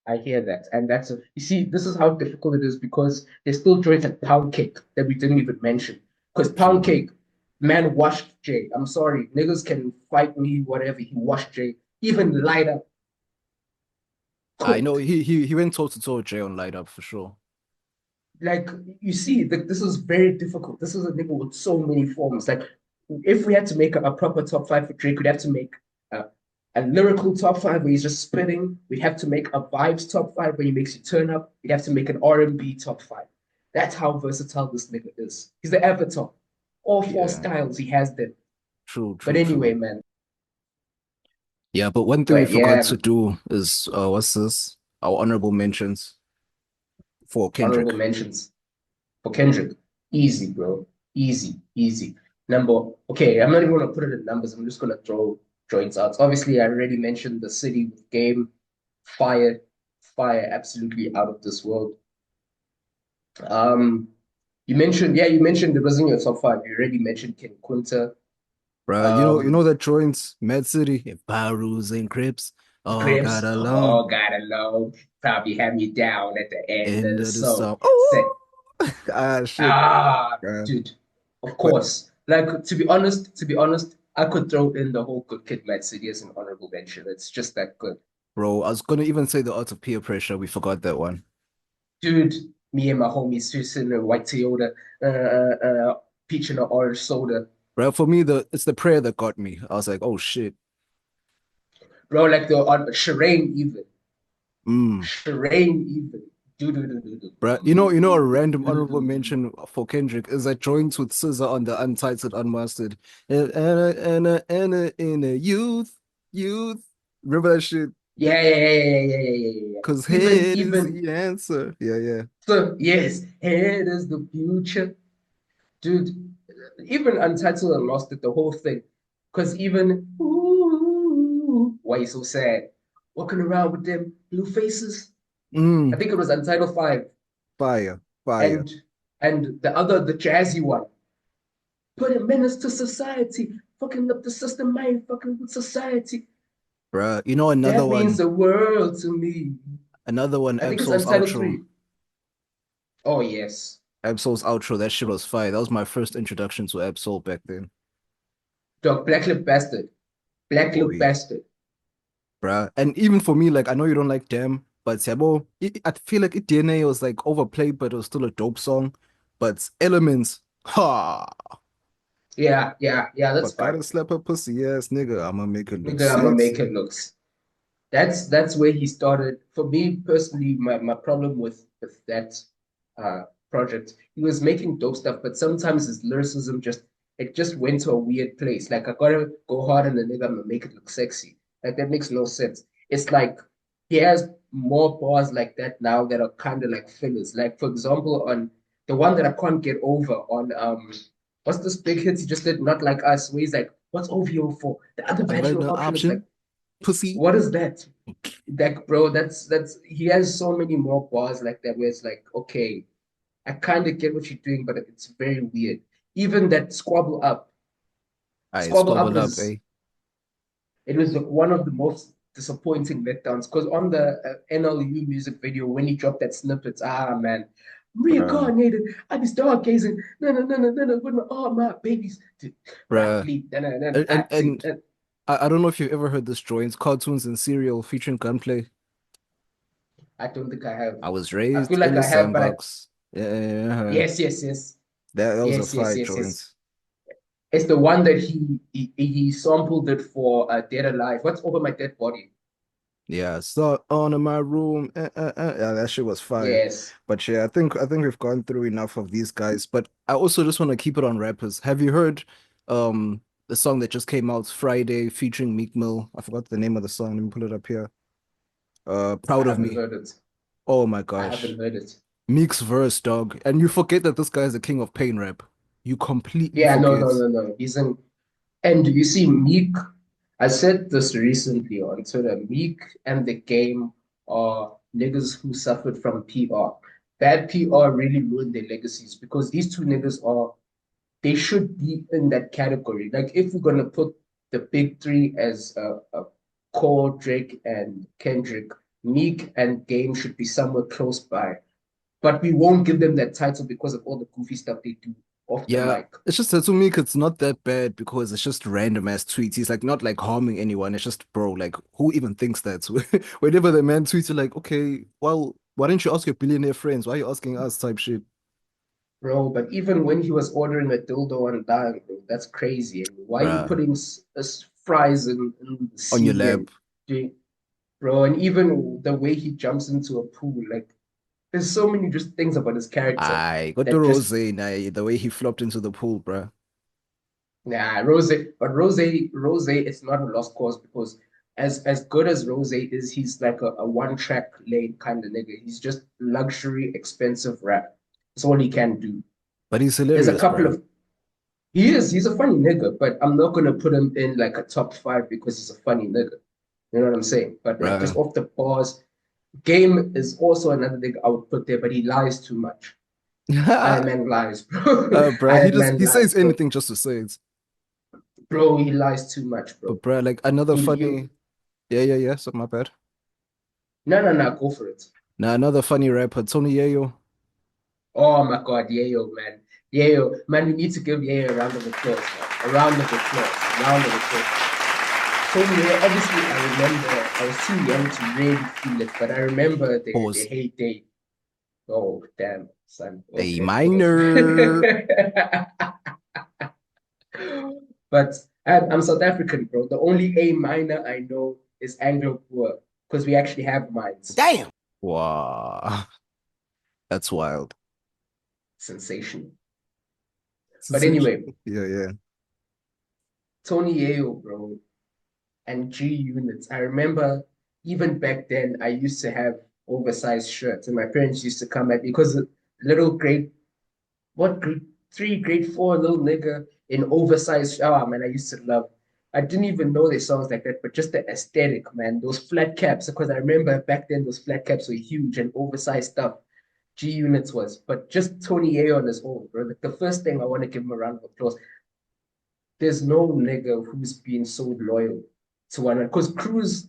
I hear that. And you see, this is how difficult it is because there's still joints like Pound Cake that we didn't even mention. Because Pound True. Cake, Man washed Jay. I'm sorry. Niggas can fight me, whatever. He washed Jay. Even Light Up. I know Cooked. he went toe to toe with Jay on Light Up for sure. Like, you see, this is very difficult. This is a nigga with so many forms. Like, if we had to make a proper top five for Drake, we'd have to make a lyrical top five where he's just spitting. We'd have to make a vibes top five where he makes you turn up. We'd have to make an R&B top five. That's how versatile this nigga is. He's the avatar. All four Yeah, styles, he has them. true, But true, anyway, true. man. Yeah, but one thing we But forgot yeah, to do is what's this? Our honorable mentions for Kendrick. honorable mentions for Kendrick. Easy, bro. Easy, easy. Okay, I'm not even gonna put it in numbers. I'm just gonna throw joints out. Obviously, I already mentioned the city with Game, fire, fire, absolutely out of this world. Um, you mentioned it was in your top five. You already mentioned Ken Kunta. Bruh, you know Um, that joint, Mad City, if Barus and Crips all got Grips, along, oh, gotta know, probably have me down at the end of end the of the song. song. Say, Oh, ah, shit. Bruh. dude, of But course. Like, to be honest, I could throw in the whole Good Kid, Mad City as an honorable mention. It's just that good. bro, I was gonna even say the art of peer pressure. We forgot that one. Dude, me and my homies sitting in a white Toyota, peach and an orange soda. Bro, for me, it's the prayer that got me. I was like, oh shit. Bro, like the on Shireen even. Mm. Shireen even. Do do do do do. Bro, a random honorable mention for Kendrick is that joint with SZA on the Untitled Unmastered. And in a youth. Remember that shit? Yeah. Cause Even head is even the answer. Yeah, yeah. so yes, head is the future. Dude, even Untitled and Lost it, the whole thing. Because even, ooh, why you so sad? Walking around with them blue faces. I Mm, think it was Untitled 5. fire, fire. And the jazzy one. Put a menace to society. Fucking up the system, I ain't fucking with society. Bruh, That means the world to me. another one, I think it's Absol's Untitled outro. 3. Oh, yes. Absol's outro, that shit was fire. That was my first introduction to Absol back then. Dog, Black Lip Bastard. Black Oh Lip yeah. Bastard. Bruh. And even for me, like I know you don't like Damn, but Sabo, I feel like DNA was like overplayed, but it was still a dope song. But Elements, ha! Yeah, that's But fine. gotta slap a pussy ass nigga. I'ma make it look Nigga, I'ma make sexy. it looks. That's where he started. For me personally, my problem with that project, he was making dope stuff, but sometimes his lyricism just went to a weird place. Like I gotta go hard on the nigga, I'm gonna make it look sexy. Like that makes no sense. It's like he has more bars like that now that are kind of like fillers. Like for example, on the one that I can't get over on what's this big hit he just did, Not Like Us, where he's like, what's OVO for? The other Other than vaginal the option is like, option, pussy. what is that? Like, bro, that's he has so many more bars like that where it's like, okay, I kind of get what you're doing, but it's very weird. Even that Alright, Squabble Up squabble up, was eh? it was one of the most disappointing letdowns because on the NLU music video when he dropped that snippet, man, Bruh. reincarnated. I be stargazing, no, with all my babies. Dude, Bruh. And acting. I don't know if you've ever heard this joint, Cartoons and Cereal featuring Gunplay. I don't think I have. I was I feel raised like in the I have, but sandbox. Yeah, yes. that was a Yes. fire joint. It's the one that he sampled it for Dead Alive. What's over my dead body? Yeah, so on in my room. Yeah, that shit was fire. Yes, But yeah, I think we've gone through enough of these guys. But I also just want to keep it on rappers. Have you heard the song that just came out Friday featuring Meek Mill? I forgot the name of the song. Let me pull it up here. I Proud of haven't Me. heard it. Oh my I gosh. haven't heard it. Meek's verse, dog. And you forget that this guy is the king of pain rap. You completely Yeah, forget. no. He's in, and you see Meek. I said this recently on Twitter. Meek and the game are niggas who suffered from PR. Bad PR really ruined their legacies because these two niggas are they should be in that category. Like if we're gonna put the big three as Cole, Drake, and Kendrick, Meek and Game should be somewhere close by. But we won't give them that title because of all the goofy stuff they do off the Yeah, mic. it's just that to me, it's not that bad because it's just random ass tweets. He's like not like harming anyone. It's just, bro, like who even thinks that? Whenever the man tweets, you're like, okay, well, why don't you ask your billionaire friends? Why are you asking us type shit? Bro, but even when he was ordering a dildo online, bro, that's crazy. And why are you Bruh, putting fries in the on your sea and lap. doing, bro? And even the way he jumps into a pool, like there's so many just things about his character I got the that rose, just nah, the way he flopped into the pool, bruh. nah. Rose, it's not a lost cause because as good as Rose is, he's like a one track lane kind of nigga. He's just luxury, expensive rap. That's all he can do. But he's There's a hilarious, couple bruh. of he's a funny nigga, but I'm not gonna put him in like a top five because he's a funny nigga. You know what I'm saying? But like just Bruh. off the pause, Game is also another thing I would put there, but he lies too much. Iron Man lies, bro. Bruh, Iron Man he lies, says bro. anything just to say it. Bro, he lies too much, bro. But bruh, like another You funny, yeah, so my bad. no, go for it. Now another funny rapper, Tony Yayo. Oh my God, Yayo, man. Yayo, man, we need to give Yayo a round of applause, man. A round of applause. A round of applause. Totally, obviously, I remember I was too young to really feel it, but I remember the Pause. heyday. Oh, damn, son. A Okay, pause. minor. But I'm South African, bro. The only A minor I know is Anglo Poor because we actually have mines. Damn. Wow. That's wild. Sensational. But Sensational. anyway, Yeah. Tony Yayo, bro, and G units. I remember even back then, I used to have oversized shirts, and my parents used to come at me because a little grade 3, grade 4, little nigga in oversized. Oh man, I used to love. I didn't even know the songs like that, but just the aesthetic, man. Those flat caps, because I remember back then those flat caps were huge and oversized stuff. G units was, but just Tony A on his own, bro. Like the first thing I want to give him a round of applause. There's no nigga who's been so loyal to one because crews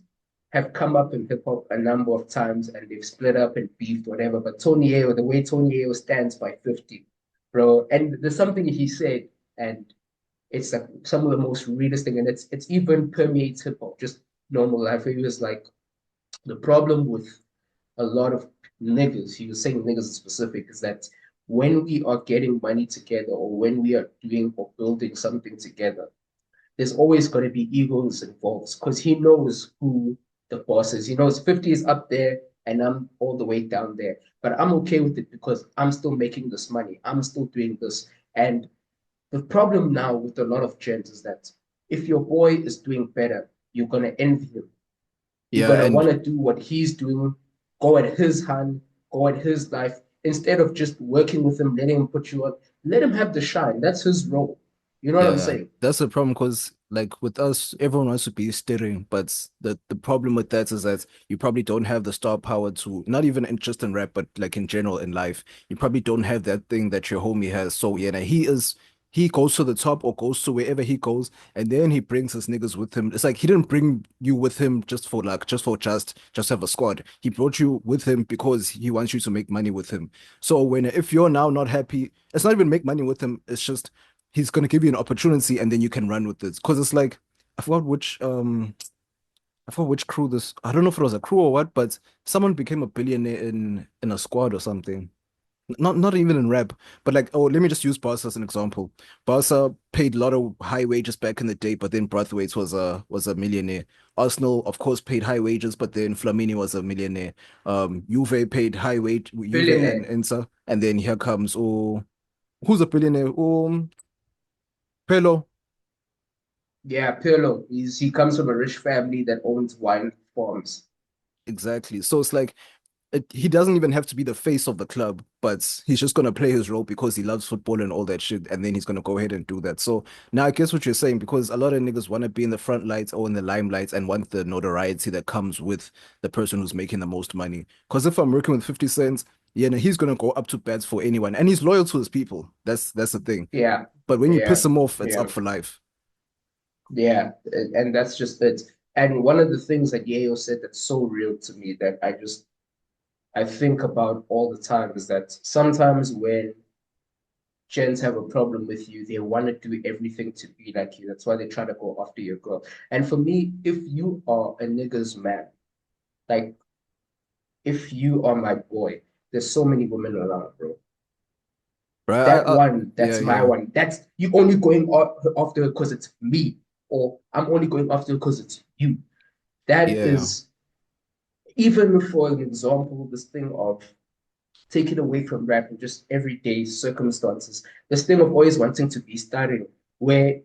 have come up in hip hop a number of times and they've split up and beefed, whatever. But Tony Ayo, the way Tony Ayo stands by 50, bro. And there's something he said, and it's like some of the most realist thing, and it's even permeates hip hop, just normal life. He was like, the problem with a lot of niggas, he was saying niggas in specific, is that when we are getting money together or when we are doing or building something together, there's always going to be egos involved because he knows who the boss is. He knows 50 is up there and I'm all the way down there. But I'm okay with it because I'm still making this money. I'm still doing this. And the problem now with a lot of gents is that if your boy is doing better, you're going to envy him. You're Yeah, going to and want to do what he's doing, go at his hand, go at his life, instead of just working with him, letting him put you on. Let him have the shine. That's his role. You know what I'm yeah, saying? that's the problem because like with us, everyone wants to be steering, but the problem with that is that you probably don't have the star power to not even just in rap, but like in general in life, you probably don't have that thing that your homie has. So yeah, he goes to the top or goes to wherever he goes, and then he brings his niggas with him. It's like he didn't bring you with him just for like just have a squad. He brought you with him because he wants you to make money with him. So when if you're now not happy, it's not even make money with him. It's just he's gonna give you an opportunity and then you can run with it. Because it's like I forgot which crew this I don't know if it was a crew or what, but someone became a billionaire in a squad or something. Not even in rap, but like let me just use Barca as an example. Barca paid a lot of high wages back in the day, but then Braithwaite was a millionaire. Arsenal, of course, paid high wages, but then Flamini was a millionaire. Juve paid high wage, Juve and Billionaire. Inter, and then here comes who's a billionaire? Pelo. Yeah, Pirlo. He comes from a rich family that owns wine farms. Exactly. So it's like he doesn't even have to be the face of the club, but he's just gonna play his role because he loves football and all that shit, and then he's gonna go ahead and do that. So now I guess what you're saying, because a lot of niggas want to be in the front lights or in the limelight and want the notoriety that comes with the person who's making the most money. Because if I'm working with 50 Cent, yeah, no, he's gonna go up to bats for anyone, and he's loyal to his people. That's the thing. Yeah, But when you yeah, piss him off, it's yeah, up for life. yeah. And that's just it. And one of the things that Yayo said that's so real to me that I think about all the time is that sometimes when gents have a problem with you. They want to do everything to be like you. That's why they try to go after your girl. And for me, if you are a nigga's man, like if you are my boy, there's so many women around, bro. Right? That one, that's my yeah. one. That's you only going after her because it's me, or I'm only going after her because it's you. That Yeah. is, even for an example, this thing of taking away from rap and just everyday circumstances. This thing of always wanting to be starting, where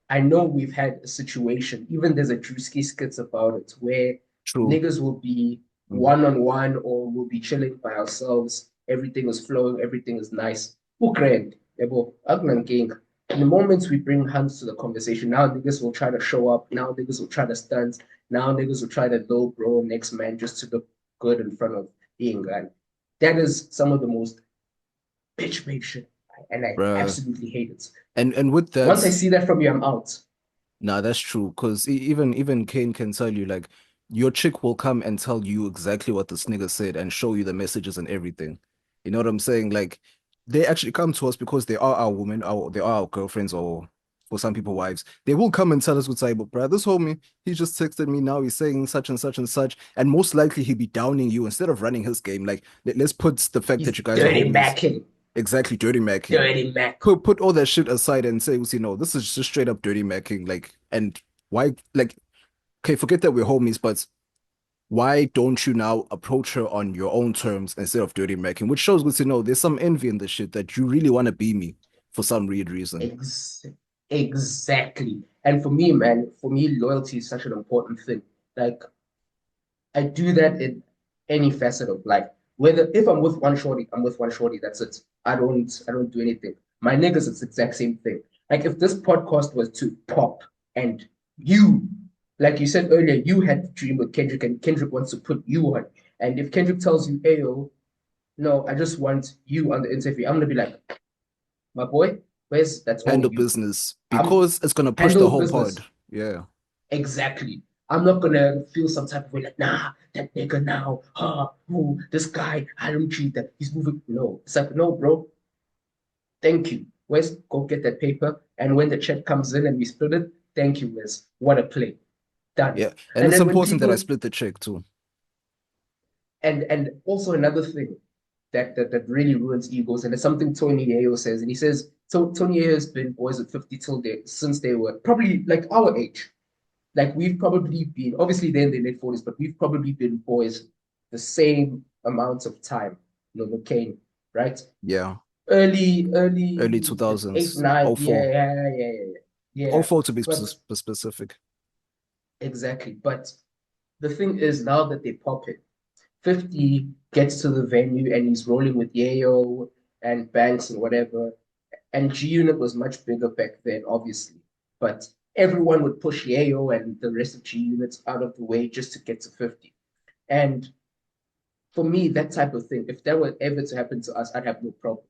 I know we've had a situation, even there's a Drewski skits about it, where True. niggas will be Mhm. one-on-one or we'll be chilling by ourselves. Everything is flowing, everything is nice. Who grand? In the moments we bring hands to the conversation, now niggas will try to show up. Now niggas will try to stunt. Now niggas will try to low bro next man just to look good in front of being guy. That is some of the most bitch made shit, and I Bruh. absolutely hate it. And with Once I that, see that from you, I'm out. nah, that's true. Because even Kane can tell you, like, your chick will come and tell you exactly what this nigga said and show you the messages and everything. You know what I'm saying? Like, they actually come to us because they are our women, they are our girlfriends, or for some people, wives. They will come and tell us what's like, but bruh, this homie, he just texted me now. He's saying such and such and such, and most likely he'll be downing you instead of running his game. Like, let's put the fact that He's you guys are dirty homies. macking, Exactly, dirty macking. dirty mac. Put all that shit aside and say, you know, this is just straight up dirty macking. Like, and why, like, okay, forget that we're homies, but why don't you now approach her on your own terms instead of dirty macking? Which shows good to know there's some envy in the shit that you really want to be me for some weird reason. Ex- exactly. And for me, man, for me, loyalty is such an important thing. Like I do that in any facet of life. Whether if I'm with one shorty, I'm with one shorty. That's it. I don't do anything. My niggas, it's the exact same thing. Like if this podcast was to pop and you, like you said earlier, you had the dream with Kendrick and Kendrick wants to put you on. And if Kendrick tells you, Ayo, no, I just want you on the interview, I'm gonna be like, my boy, where's that's only Handle you. business I'm because it's gonna push the handle whole business. pod. Yeah. Exactly. I'm not gonna feel some type of way like, nah, that nigga now, this guy, I don't treat that. He's moving. No, it's like, no, bro. Thank you. Wes, go get that paper. And when the check comes in and we split it, thank you, Wes. What a play. Done. Yeah. And And it's then when important that I people split the check too. and also another thing that really ruins egos, and it's something Tony Yayo says, and he says Tony Yayo has been boys at 50 till since they were probably like our age. Like we've probably been obviously they're in their late 40s, but we've probably been boys the same amount of time, K.A.N.E, right? Yeah. Early Early eight, 2000s. nine, Oh yeah, 04. yeah, yeah, yeah, yeah. Oh Yeah. 04 to be But specific. exactly. But the thing is now that they pop it, 50 gets to the venue and he's rolling with Yayo and Banks and whatever. And G Unit was much bigger back then, obviously. But everyone would push Yayo and the rest of G Units out of the way just to get to 50. And for me, that type of thing, if that were ever to happen to us, I'd have no problem.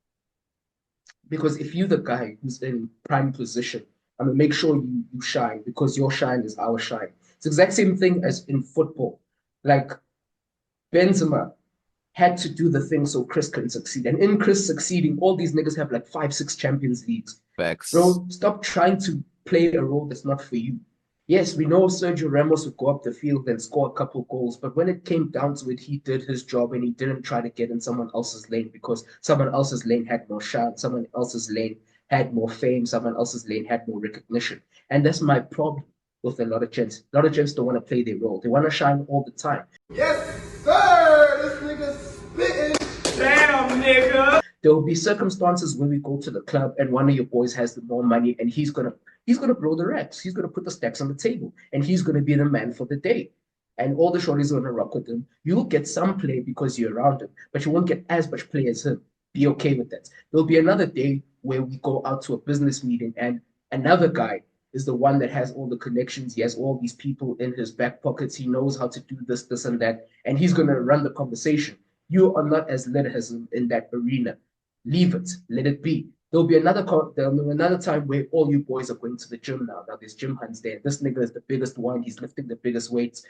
Because if you're the guy who's in prime position, I'm gonna make sure you shine because your shine is our shine. It's the exact same thing as in football. Like Benzema had to do the thing so Chris can succeed. And in Chris succeeding, all these niggas have like 5, 6 Champions Leagues. Facts. Bro, stop trying to play a role that's not for you. Yes, we know Sergio Ramos would go up the field and score a couple goals, but when it came down to it, he did his job and he didn't try to get in someone else's lane because someone else's lane had more shine, someone else's lane had more fame, someone else's lane had more recognition. And that's my problem with a lot of gents. A lot of gents don't want to play their role. They want to shine all the time. Yes, sir. This nigga spitting. Damn, nigga. There will be circumstances where we go to the club and one of your boys has the more money and he's gonna blow the racks. He's gonna put the stacks on the table and he's gonna be the man for the day. And all the shorties are gonna rock with him. You'll get some play because you're around him, but you won't get as much play as him. Be okay with that. There'll be another day where we go out to a business meeting and another guy is the one that has all the connections. He has all these people in his back pockets. He knows how to do this, this, and that, and he's gonna run the conversation. You are not as lit as him in that arena. Leave it. Let it be. There'll be another time where all you boys are going to the gym now. Now there's gym hands there. This nigga is the biggest one. He's lifting the biggest weights.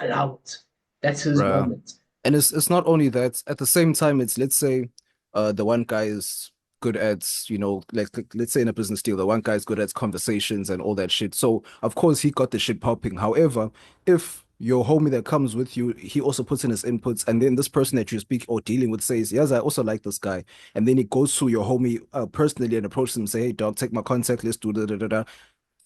Allow it. That's his Bruh. moment. And it's not only that, at the same time, it's let's say the one guy is good at, like let's say in a business deal, the one guy's good at conversations and all that shit. So of course he got the shit popping. However, if your homie that comes with you, he also puts in his inputs, and then this person that you speak or dealing with says, "Yes, I also like this guy," and then he goes to your homie personally and approaches him and say, "Hey, dog, take my contact, let's do da da da da."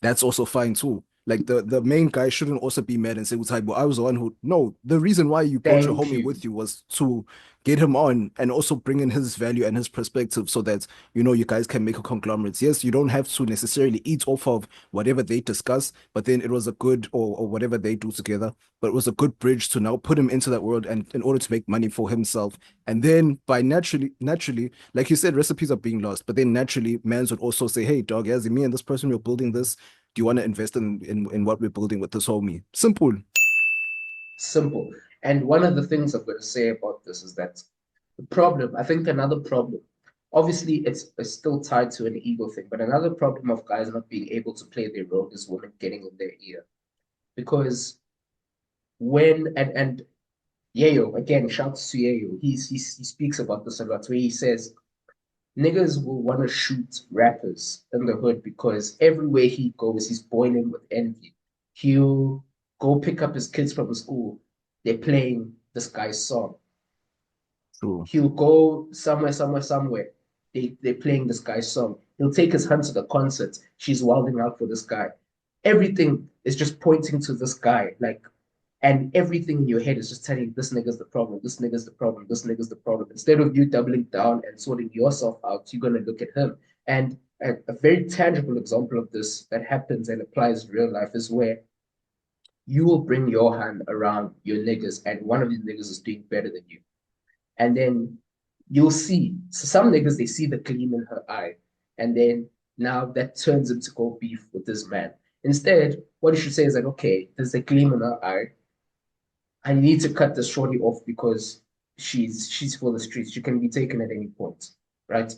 That's also fine too. Like the main guy shouldn't also be mad and say, well, I was the one who no, the reason why you brought your Thank homie you. with you was to get him on and also bring in his value and his perspective so that you guys can make a conglomerate. Yes, you don't have to necessarily eat off of whatever they discuss, but then it was a good or whatever they do together, but it was a good bridge to now put him into that world and in order to make money for himself. And then by naturally, like you said, recipes are being lost, but then naturally mans would also say, hey dog, as me and this person we're building this, do you want to invest in what we're building with this homie? Simple. Simple. And one of the things I'm going to say about this is that the problem, I think another problem, obviously it's still tied to an ego thing, but another problem of guys not being able to play their role is women getting in their ear. Because and Yayo, again, shouts to Yayo, he speaks about this a lot, where he says, niggas will want to shoot rappers in the hood because everywhere he goes, he's boiling with envy. He'll go pick up his kids from school. They're playing this guy's song. True. He'll go somewhere. They're playing this guy's song. He'll take his hun to the concert. She's wilding out for this guy. Everything is just pointing to this guy. And everything in your head is just telling you this nigga's the problem, this nigga's the problem, this nigga's the problem. Instead of you doubling down and sorting yourself out, you're going to look at him. And a very tangible example of this that happens and applies in real life is where you will bring your hand around your niggas and one of these niggas is doing better than you. And then you'll see, so some niggas, they see the gleam in her eye. And then now that turns him to go beef with this man. Instead, what you should say is that, okay, there's a gleam in her eye. I need to cut this shorty off because she's for the streets. She can be taken at any point, right?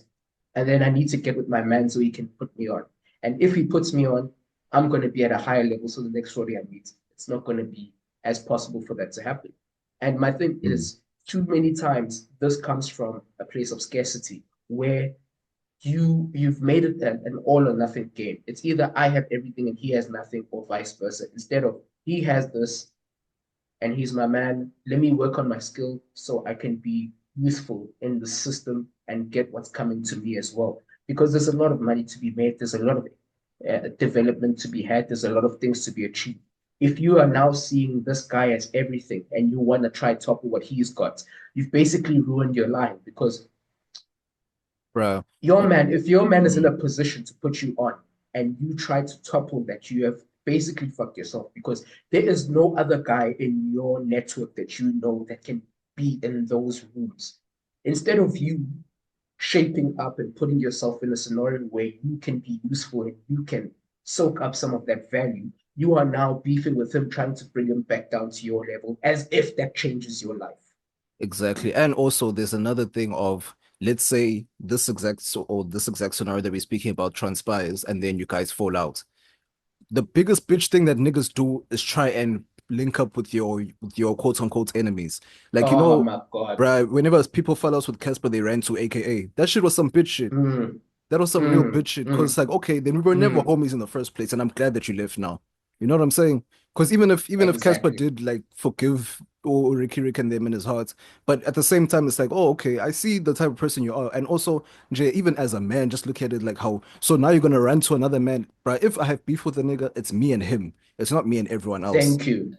And then I need to get with my man so he can put me on. And if he puts me on, I'm going to be at a higher level. So the next shorty I meet, it's not going to be as possible for that to happen. And my thing is, too many times this comes from a place of scarcity where you've made it an all or nothing game. It's either I have everything and he has nothing, or vice versa. Instead of he has this and he's my man. Let me work on my skill so I can be useful in the system and get what's coming to me as well. Because there's a lot of money to be made. There's a lot of development to be had. There's a lot of things to be achieved. If you are now seeing this guy as everything and you want to try topple what he's got, you've basically ruined your line because Bro, if your man is in a position to put you on and you try to topple that, you have basically fucked yourself because there is no other guy in your network that you know that can be in those rooms. Instead of you shaping up and putting yourself in a scenario where you can be useful and you can soak up some of that value, you are now beefing with him, trying to bring him back down to your level as if that changes your life. exactly. And also there's another thing of, let's say this exact scenario that we're speaking about transpires and then you guys fall out. The biggest bitch thing that niggas do is try and link up with your quote unquote enemies. Like, Oh my God. bruh, whenever people fell out with Casper, they ran to AKA. That shit was some bitch shit. That was some real bitch shit. Because it's like, okay, then we were never homies in the first place, and I'm glad that you left now. You know what I'm saying? Because even if Casper Exactly. did like forgive or Ricky Rick and them in his heart, but at the same time, it's like, oh, okay, I see the type of person you are. And also, Jay, even as a man, just look at it like how, so now you're gonna run to another man. But if I have beef with a nigga, it's me and him. It's not me and everyone else. Thank you.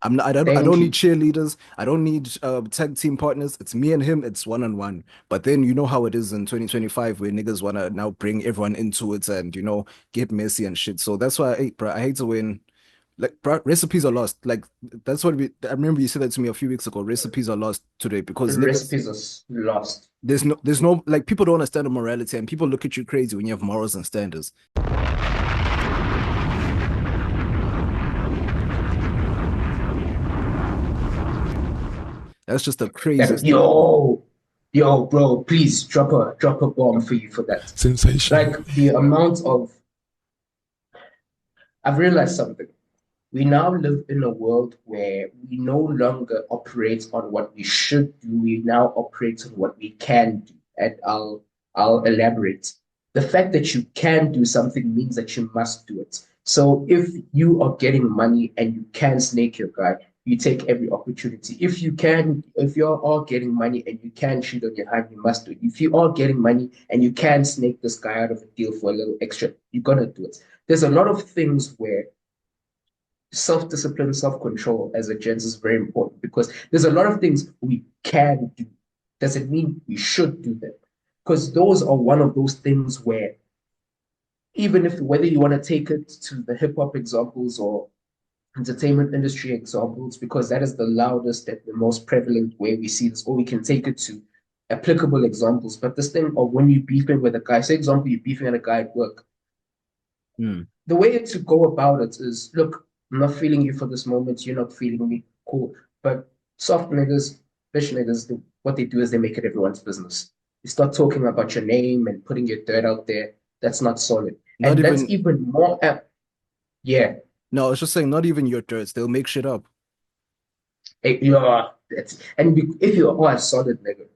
I Thank don't you. need cheerleaders. I don't need tag team partners. It's me and him. It's one on one. But then you know how it is in 2025 where niggas wanna now bring everyone into it and get messy and shit. So that's why I hate to win. Like, bro, recipes are lost. Like that's what I remember you said that to me a few weeks ago. Recipes are lost today because The niggas, recipes are lost. there's no like people don't understand the morality and people look at you crazy when you have morals and standards. That's just the craziest thing. Yo, bro, please drop a bomb for you for that. Sensational. Like the amount of I've realized something. We now live in a world where we no longer operate on what we should do. We now operate on what we can do. and I'll elaborate. The fact that you can do something means that you must do it. So if you are getting money and you can snake your guy, you take every opportunity. If you are getting money and you can cheat on your hand, you must do it. If you are getting money and you can snake this guy out of a deal for a little extra, you're gonna do it. There's a lot of things where self-discipline, self-control as a gents is very important because there's a lot of things we can do. Doesn't mean we should do them. Because those are one of those things where even if whether you want to take it to the hip hop examples or entertainment industry examples, because that is the loudest and the most prevalent way we see this, or we can take it to applicable examples. But this thing of when you're beefing with a guy, say example, you're beefing at a guy at work. The way to go about it is, look, I'm not feeling you for this moment. You're not feeling me. Cool. But soft niggas, bitch niggas, what they do is they make it everyone's business. You start talking about your name and putting your dirt out there. That's not solid. Not And that's even, even more, yeah. no, I was just saying, not even your dirts. They'll make shit up. If you are a solid nigga,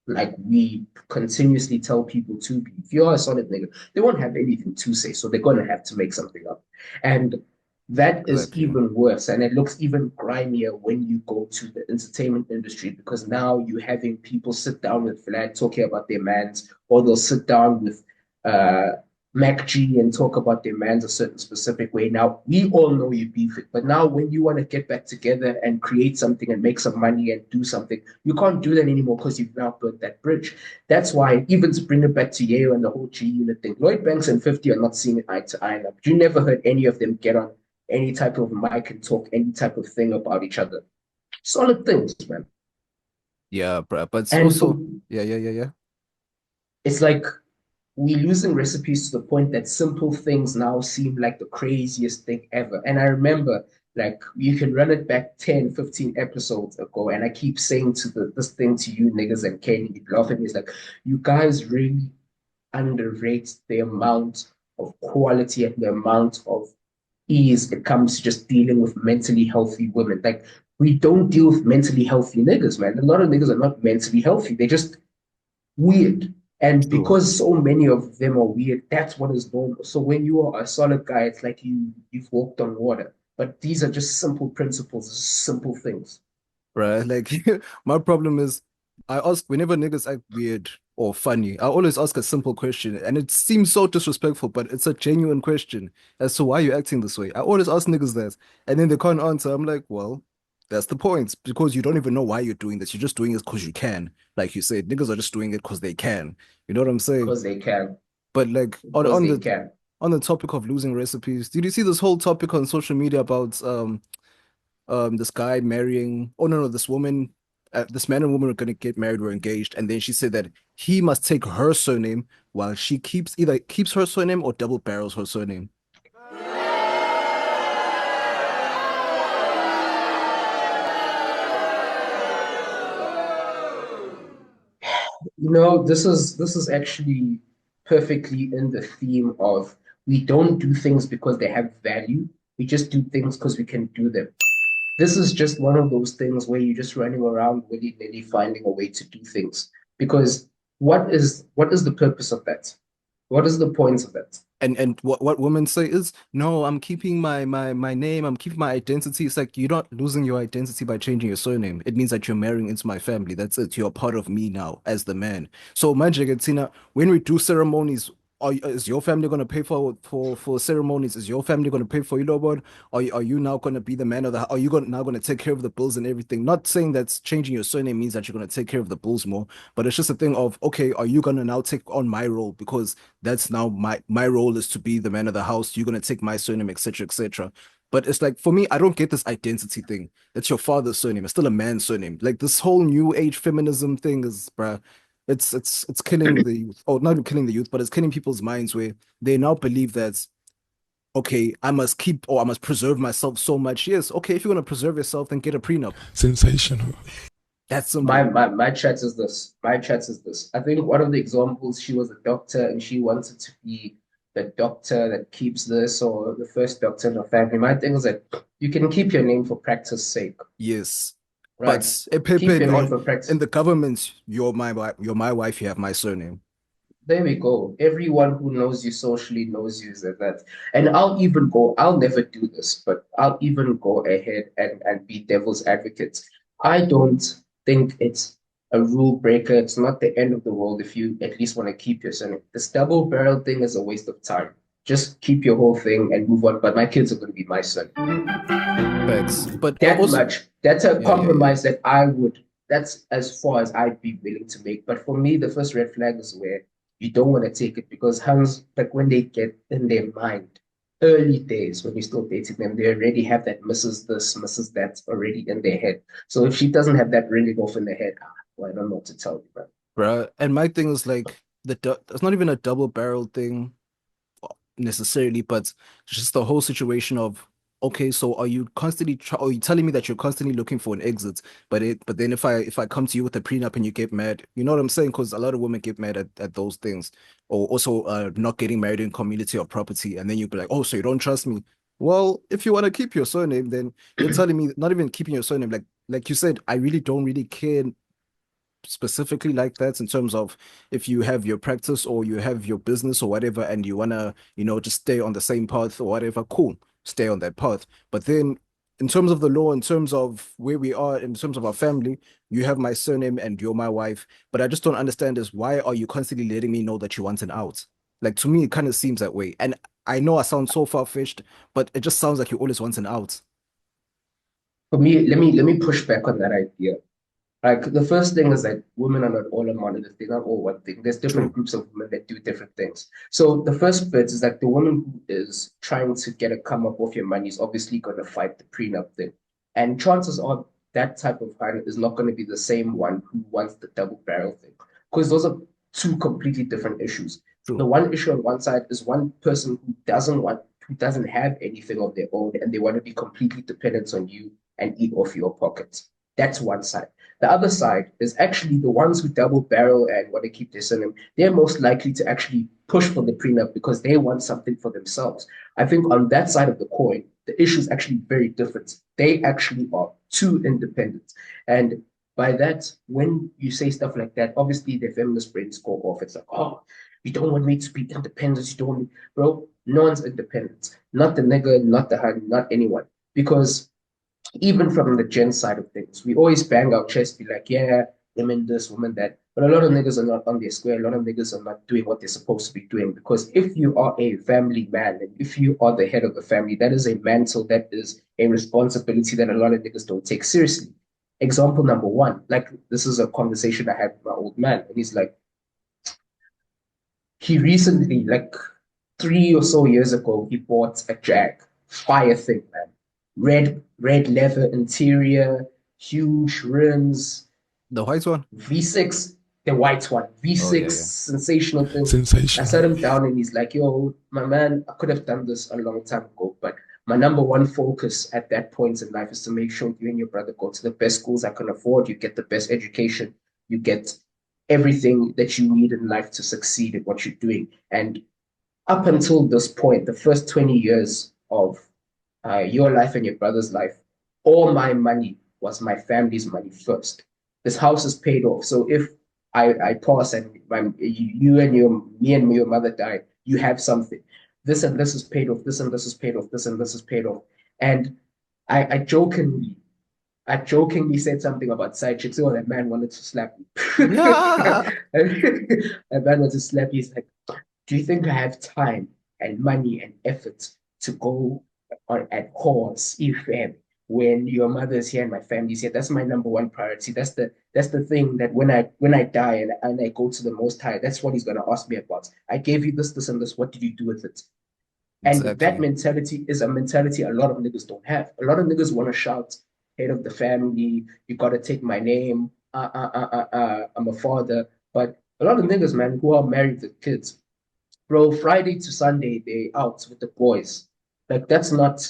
like we continuously tell people to be, if you are a solid nigga, they won't have anything to say, so they're gonna have to make something up. And that is Exactly. even worse, and it looks even grimier when you go to the entertainment industry because now you're having people sit down with Vlad talking about their mans, or they'll sit down with uh Mac G and talk about their mans a certain specific way. Now we all know you beef it, but now when you want to get back together and create something and make some money and do something, you can't do that anymore because you've now built that bridge. That's why, even to bring it back to Yayo and the whole G Unit thing, Lloyd Banks and 50 are not seeing it eye to eye now. You never heard any of them get on any type of mic and talk any type of thing about each other. Solid things, man. Yeah, bruh. But it's And also, yeah. it's like we're losing recipes to the point that simple things now seem like the craziest thing ever. And I remember, like, you can run it back 10, 15 episodes ago, and I keep saying this thing to you niggas and K.A.N.E, you laugh at me, it's like, you guys really underrate the amount of quality and the amount of ease it comes to just dealing with mentally healthy women. Like, we don't deal with mentally healthy niggas, man. A lot of niggas are not mentally healthy. They're just weird. And True. because so many of them are weird, that's what is normal. So when you are a solid guy, it's like you've walked on water. But these are just simple principles, simple things. Bruh. Like, my problem is, I ask whenever niggas act weird or funny, I always ask a simple question, and it seems so disrespectful, but it's a genuine question as to why you're acting this way. I always ask niggas that, and then they can't answer. I'm like, well, that's the point, because you don't even know why you're doing this. You're just doing it because you can. Like you said, niggas are just doing it because they can. You know what I'm saying? Because they can. But like Because they can. on the topic of losing recipes, did you see this whole topic on social media about this guy marrying, oh no, this woman, this man and woman are going to get married or engaged, and then she said that he must take her surname while she either keeps her surname or double barrels her surname. This is actually perfectly in the theme of we don't do things because they have value. We just do things because we can do them. This is just one of those things where you're just running around willy-nilly finding a way to do things. Because what is the purpose of that? What is the point of that? And what women say is, no, I'm keeping my name, I'm keeping my identity. It's like you're not losing your identity by changing your surname. It means that you're marrying into my family. That's it. You're a part of me now as the man. So Manje Tina, when we do ceremonies, is your family gonna pay for ceremonies? Is your family gonna pay for what? Are you now gonna be the man of the? Are you now gonna take care of the bills and everything? Not saying that changing your surname means that you're gonna take care of the bills more, but it's just a thing of, okay, are you gonna now take on my role because that's now my role is to be the man of the house. You're gonna take my surname, etc., etc. But it's like, for me, I don't get this identity thing. That's your father's surname. It's still a man's surname. Like, this whole new age feminism thing is, bruh, it's killing the youth. Or not killing the youth, but it's killing people's minds where they now believe that, okay, I must keep or I must preserve myself so much. Yes, okay, if you're gonna preserve yourself, then get a prenup. Sensational. That's My simple. my my chat is this. My chat is this. I think one of the examples, she was a doctor and she wanted to be the doctor that keeps this or the first doctor in her family. My thing is that you can keep your name for practice sake. Yes. Right. But Keep your name for in practice. the government, you're my wife, you have my surname. There we go. Everyone who knows you socially knows you as that. And I'll never do this, but I'll even go ahead and be devil's advocate. I don't think it's a rule breaker. It's not the end of the world if you at least want to keep your surname. This double barrel thing is a waste of time. Just keep your whole thing and move on. But my kids are going to be my son. Facts. But That also, much. That's a yeah. compromise that's as far as I'd be willing to make. But for me, the first red flag is where you don't want to take it because hands, like when they get in their mind, early days when you're still dating them, they already have that Mrs. This, Mrs. That already in their head. So if she doesn't have that ringing off in their head, well, I don't know what to tell you, bro. Bruh. And my thing is like it's not even a double barrel thing necessarily, but just the whole situation of okay, so are you constantly are you telling me that you're constantly looking for an exit, but then if I come to you with a prenup and you get mad, you know what I'm saying? Because a lot of women get mad at those things, or also not getting married in community or property, and then you'd be like, oh, so you don't trust me? Well, if you want to keep your surname, then you're telling me not even keeping your surname, like you said, I really don't really care specifically like that in terms of if you have your practice or you have your business or whatever and you want to just stay on the same path or whatever, cool, stay on that path. But then in terms of the law, in terms of where we are, in terms of our family, you have my surname and you're my wife, but I just don't understand is why are you constantly letting me know that you want an out? Like to me it kind of seems that way, and I know I sound so far-fetched, but it just sounds like you always want an out. For me, let me push back on that idea. Like the first thing is that women are not all a monolith. They're not all one thing. There's different True. groups of women that do different things. So the first bit is that the woman who is trying to get a come up off your money is obviously going to fight the prenup thing. And chances are that type of client is not going to be the same one who wants the double barrel thing. Because those are two completely different issues. The True. one issue on one side is one person who doesn't have anything of their own, and they want to be completely dependent on you and eat off your pockets. That's one side. The other side is actually the ones who double barrel and want to keep their surname. They're most likely to actually push for the prenup because they want something for themselves. I think on that side of the coin, the issue is actually very different. They actually are too independent. And by that, when you say stuff like that, obviously the feminist brains go off. It's like, oh, you don't want me to be independent. You don't want me, bro. No one's independent. Not the nigga, not the honey, not anyone. Because even from the gen side of things, we always bang our chest, be like, yeah, women this, women that. But a lot of niggas are not on their square. A lot of niggas are not doing what they're supposed to be doing. Because if you are a family man and if you are the head of the family, that is a mantle, that is a responsibility that a lot of niggas don't take seriously. Example number one, like this is a conversation I had with my old man, and he's like, he recently, like 3 or so years ago, he bought a Jag, fire thing, man. Red leather interior, huge rims, The white one. V6, the white one, Oh yeah, V6, yeah. sensational thing. I Sensational. sat him down and he's like, yo, my man, I could have done this a long time ago, but my number one focus at that point in life is to make sure you and your brother go to the best schools I can afford, you get the best education, you get everything that you need in life to succeed at what you're doing. And up until this point, the first 20 years of your life and your brother's life, all my money was my family's money first. This house is paid off. So if I pass and you and me and your mother die, you have something. This and this is paid off. This and this is paid off. This and this is paid off. And I jokingly, I jokingly said something about side chicks. Oh, that man wanted to slap me. Yeah. That man wanted to slap me. He's like, do you think I have time and money and effort to go on at calls, if when your mother's here and my family's here? That's my number one priority. That's the thing that when I die and I go to the Most High, that's what He's gonna ask me about. I gave you this, this, and this. What did you do with it? And that Exactly. mentality is a mentality a lot of niggas don't have. A lot of niggas want to shout, head of the family, you gotta take my name, I'm a father. But a lot of niggas, man, who are married with kids, bro, Friday to Sunday, they out with the boys. Like that's not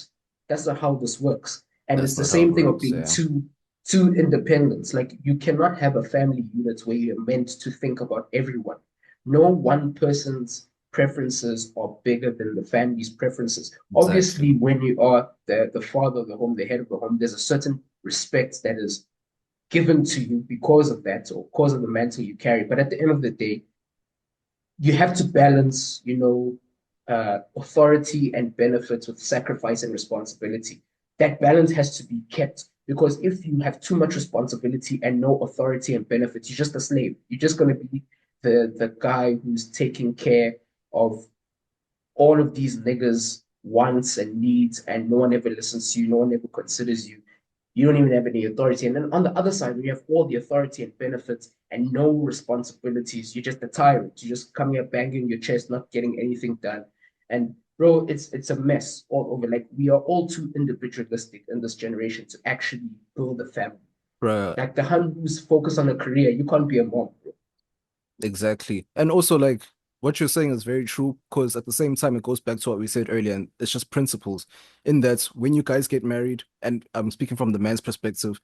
how this works. And it's That's the not how it same thing of works. being Yeah. two independents. Like you cannot have a family unit where you're meant to think about everyone. No one person's preferences are bigger than the family's preferences. Exactly. Obviously, when you are the father of the home, the head of the home, there's a certain respect that is given to you because of that or because of the mantle you carry. But at the end of the day, you have to balance, authority and benefits with sacrifice and responsibility. That balance has to be kept because if you have too much responsibility and no authority and benefits, you're just a slave. You're just going to be the guy who's taking care of all of these niggas' wants and needs, and no one ever listens to you, no one ever considers you. You don't even have any authority. And then on the other side, when you have all the authority and benefits and no responsibilities, you're just a tyrant. You're just coming up banging your chest, not getting anything done. And bro, it's a mess all over. Like we are all too individualistic in this generation to actually build a family. Bruh. Like the hun who's focused on a career, you can't be a mom, bro. Exactly. And also, like, what you're saying is very true because at the same time, it goes back to what we said earlier, and it's just principles. In that, when you guys get married, and I'm speaking from the man's perspective,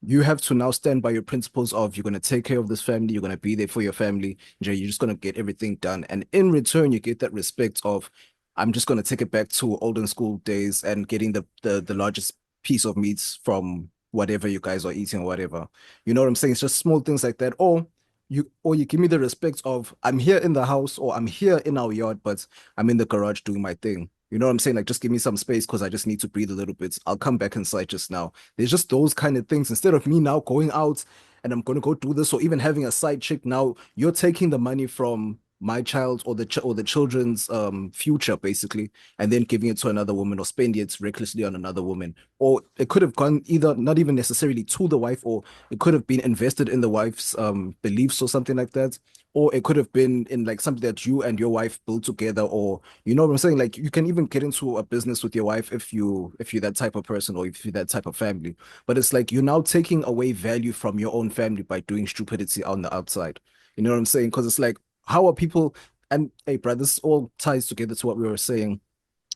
you have to now stand by your principles of you're going to take care of this family, you're going to be there for your family, Jay, you're just going to get everything done. And in return, you get that respect of, I'm just going to take it back to olden school days and getting the largest piece of meats from whatever you guys are eating or whatever. You know what I'm saying? It's just small things like that. Or you give me the respect of I'm here in the house or I'm here in our yard, but I'm in the garage doing my thing. You know what I'm saying? Like, just give me some space because I just need to breathe a little bit. I'll come back inside just now. There's just those kind of things. Instead of me now going out and I'm going to go do this or even having a side chick now, you're taking the money from my child or the children's future basically, and then giving it to another woman or spending it recklessly on another woman. Or it could have gone either not even necessarily to the wife, or it could have been invested in the wife's beliefs or something like that. Or it could have been in like something that you and your wife built together, or you know what I'm saying? Like you can even get into a business with your wife if you're that type of person or if you're that type of family. But it's like you're now taking away value from your own family by doing stupidity on the outside. You know what I'm saying? Because it's like, how are people? And hey, bro, this all ties together to what we were saying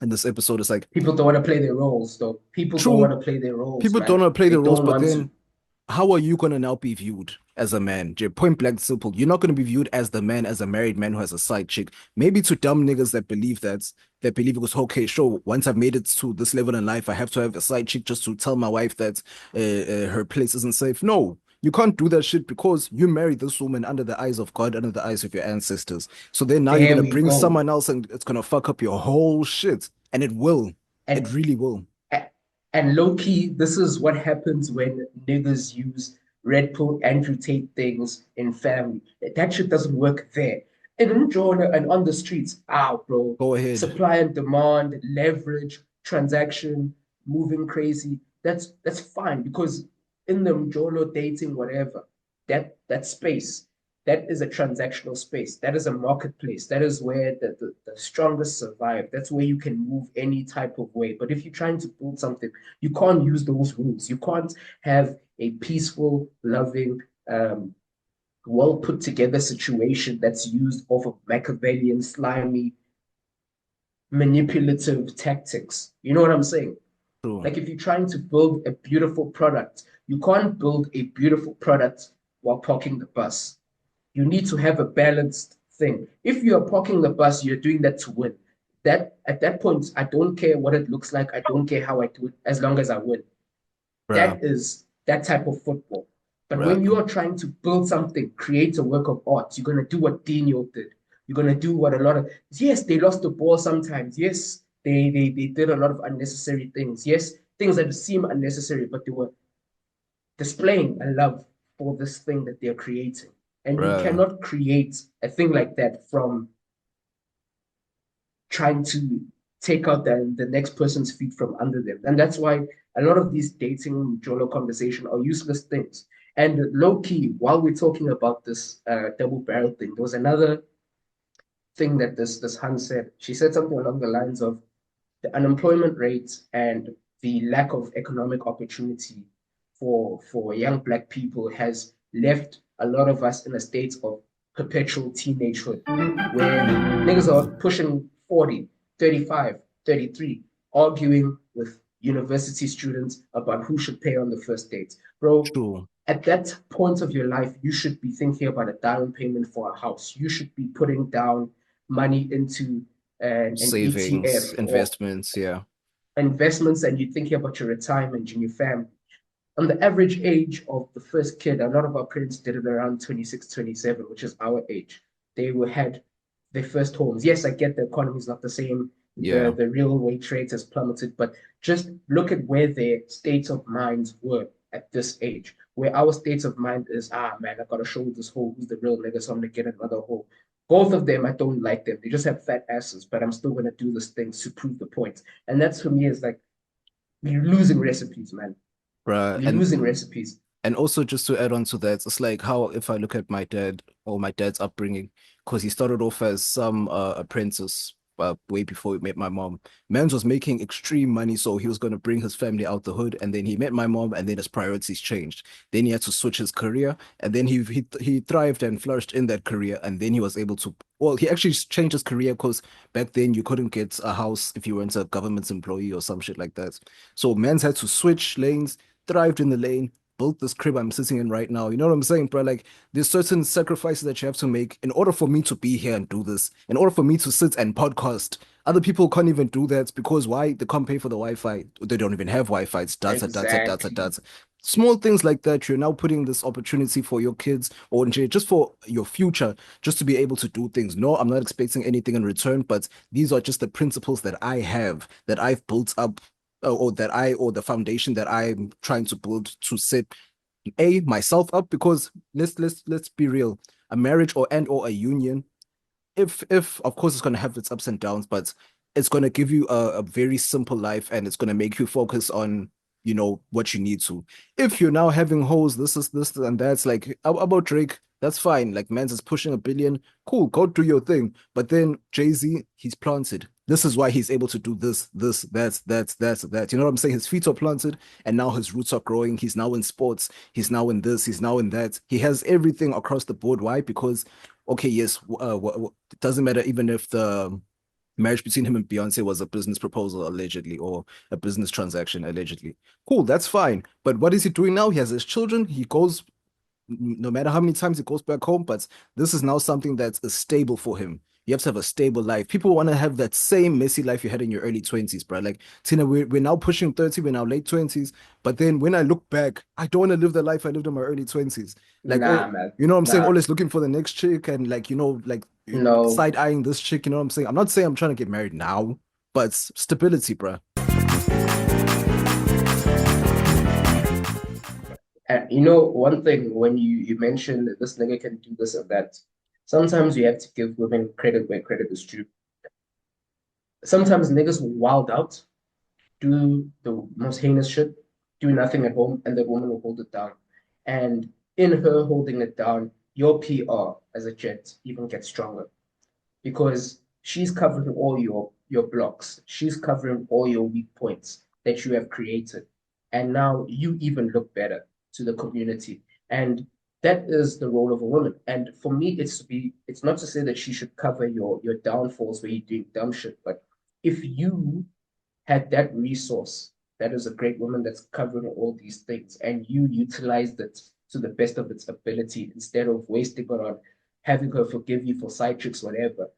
in this episode. It's like People don't want to play their roles, though. People don't true, want to play their roles, people don't man. want to play They the roles, don't but want to. then how are you going to now be viewed as a man? Point blank simple. You're not going to be viewed as the man, as a married man who has a side chick. Maybe to dumb niggas that believe it was okay, sure, once I've made it to this level in life, I have to have a side chick just to tell my wife that her place isn't safe. No, you can't do that shit because you married this woman under the eyes of God, under the eyes of your ancestors. So then now you're There going to we bring go. someone else and it's going to fuck up your whole shit. And it will. It And really will. and low key, this is what happens when niggas use Red Pill Andrew Tate things in family. That shit doesn't work there. In Jordan and on the streets, bro. Go ahead. Supply and demand, leverage, transaction, moving crazy. That's fine because in the Mjolo dating, whatever, that space, that is a transactional space. That is a marketplace. That is where the strongest survive. That's where you can move any type of way. But if you're trying to build something, you can't use those rules. You can't have a peaceful, loving, well put together situation that's used off of Machiavellian, slimy, manipulative tactics. You know what I'm saying? True. Like if you're trying to build a beautiful product, you can't build a beautiful product while parking the bus. You need to have a balanced thing. If you are parking the bus, you're doing that to win. That at that point, I don't care what it looks like. I don't care how I do it, as long as I win. Bruh, That is that type of football. But when you bruh. are trying to build something, create a work of art, you're gonna do what Dino did. You're gonna do what a lot of yes, they lost the ball sometimes. Yes, they did a lot of unnecessary things. Yes, things that seem unnecessary, but they were displaying a love for this thing that they're creating. And you Bruh. cannot create a thing like that from trying to take out the next person's feet from under them. And that's why a lot of these dating Jolo conversation are useless things. And low key, while we're talking about this double barrel thing, there was another thing that this Han said. She said something along the lines of the unemployment rate and the lack of economic opportunity for young black people has left a lot of us in a state of perpetual teenagehood where niggas are pushing 40, 35, 33, arguing with university students about who should pay on the first date. Bro, True. at that point of your life, you should be thinking about a down payment for a house. You should be putting down money into an ETF Savings, or investments, yeah. investments, and you're thinking about your retirement and your family. on the average age of the first kid, a lot of our parents did it around 26, 27, which is our age. They were had their first homes. Yes, I get the economy is not the same. Yeah. The real wage rate has plummeted, but just look at where their states of minds were at this age. Where our states of mind is, man, I gotta show this hoe who's the real nigga, so I'm gonna get another hoe. Both of them, I don't like them. They just have fat asses, but I'm still gonna do this thing to prove the point. And that's for me is like you're losing recipes, man. Bruh. You're losing recipes. And also, just to add on to that, it's like how if I look at my dad or my dad's upbringing, because he started off as some apprentice way before he met my mom. Mans was making extreme money, so he was going to bring his family out the hood. And then he met my mom, and then his priorities changed. Then he had to switch his career, and then he thrived and flourished in that career. And then he was able to, well, he actually changed his career because back then you couldn't get a house if you weren't a government employee or some shit like that. So Mans had to switch lanes, thrived in the lane, built this crib I'm sitting in right now. You know what I'm saying, bro? Like, there's certain sacrifices that you have to make in order for me to be here and do this, in order for me to sit and podcast. Other people can't even do that because why? They can't pay for the Wi-Fi. They don't even have Wi-Fi. It's data, data, data, Exactly. data. Small things like that. You're now putting this opportunity for your kids or just for your future, just to be able to do things. No, I'm not expecting anything in return, but these are just the principles that I have, that I've built up, or the foundation that I'm trying to build to set myself up. Because let's be real, a marriage or a union, if of course it's going to have its ups and downs, but it's going to give you a very simple life, and it's going to make you focus on what you need to. If you're now having hoes, this and that's like about Drake, that's fine. Like, man's is pushing 1 billion, cool, go do your thing. But then Jay-Z, he's planted. This is why he's able to do this, that. You know what I'm saying? His feet are planted, and now his roots are growing. He's now in sports. He's now in this. He's now in that. He has everything across the board. Why? Because, okay, yes, it doesn't matter even if the marriage between him and Beyonce was a business proposal allegedly, or a business transaction allegedly. Cool, that's fine. But what is he doing now? He has his children. He goes, no matter how many times he goes back home, but this is now something that's stable for him. You have to have a stable life. People want to have that same messy life you had in your early 20s, bro. Like, Tina, we're now pushing 30, we're now late 20s. But then when I look back, I don't want to live the life I lived in my early 20s. Like, Nah, oh, man. you know what I'm saying? Nah. Always looking for the next chick, and like, like No. side eyeing this chick, you know what I'm saying? I'm not saying I'm trying to get married now, but stability, bro. And one thing when you mentioned that this nigga can do this and that, sometimes you have to give women credit where credit is due. Sometimes niggas will wild out, do the most heinous shit, do nothing at home, and the woman will hold it down. And in her holding it down, your PR as a gent even gets stronger because she's covering all your blocks. She's covering all your weak points that you have created. And now you even look better to the community. And that is the role of a woman. And for me, it's not to say that she should cover your downfalls where you're doing dumb shit, but if you had that resource, that is a great woman that's covering all these things, and you utilized it to the best of its ability instead of wasting it on having her forgive you for side tricks, whatever,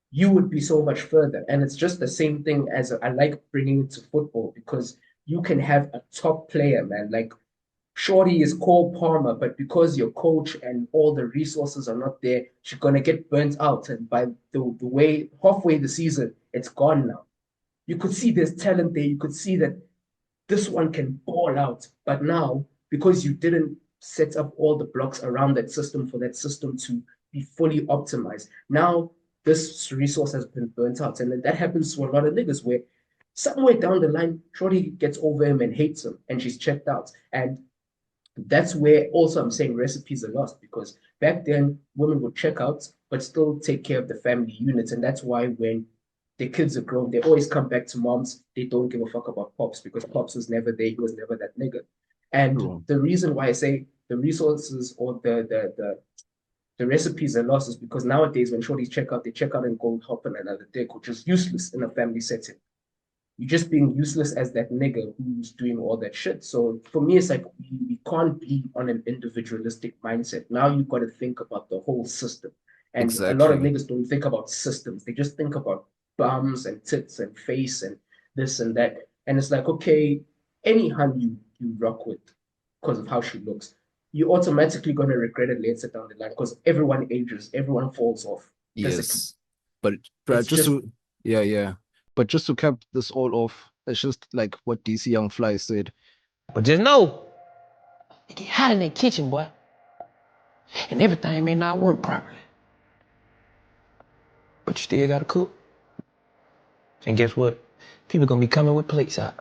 you would be so much further. And it's just the same thing as I like bringing it to football because you can have a top player, man. Like Shorty is Cole Palmer, but because your coach and all the resources are not there, she's gonna get burnt out. And by the way, halfway the season, it's gone now. You could see there's talent there. You could see that this one can ball out. But now, because you didn't set up all the blocks around that system for that system to be fully optimized, now this resource has been burnt out. And that happens to a lot of niggas where somewhere down the line, Shorty gets over him and hates him, and she's checked out. And that's where also I'm saying recipes are lost because back then women would check out but still take care of the family unit. And that's why when the kids are grown, they always come back to moms. They don't give a fuck about pops because pops was never there. He was never that nigga. And True. the reason why I say the resources or the recipes are lost is because nowadays when shorties check out, they check out and go hop on another dick, which is useless in a family setting. You're just being useless as that nigga who's doing all that shit. So for me, it's like we can't be on an individualistic mindset. Now you've got to think about the whole system. And a lot of Exactly. niggas don't think about systems. They just think about bums and tits and face and this and that. And it's like, okay, any hun you rock with, because of how she looks, you're automatically going to regret it later down the line because everyone ages, everyone falls off physically. Yes. But It's just just to yeah. But just to cap this all off, it's just like what DC Young Fly said. But just know, it get hot in that kitchen, boy. And everything may not work properly. But you still gotta cook. And guess what? People gonna be coming with plates out.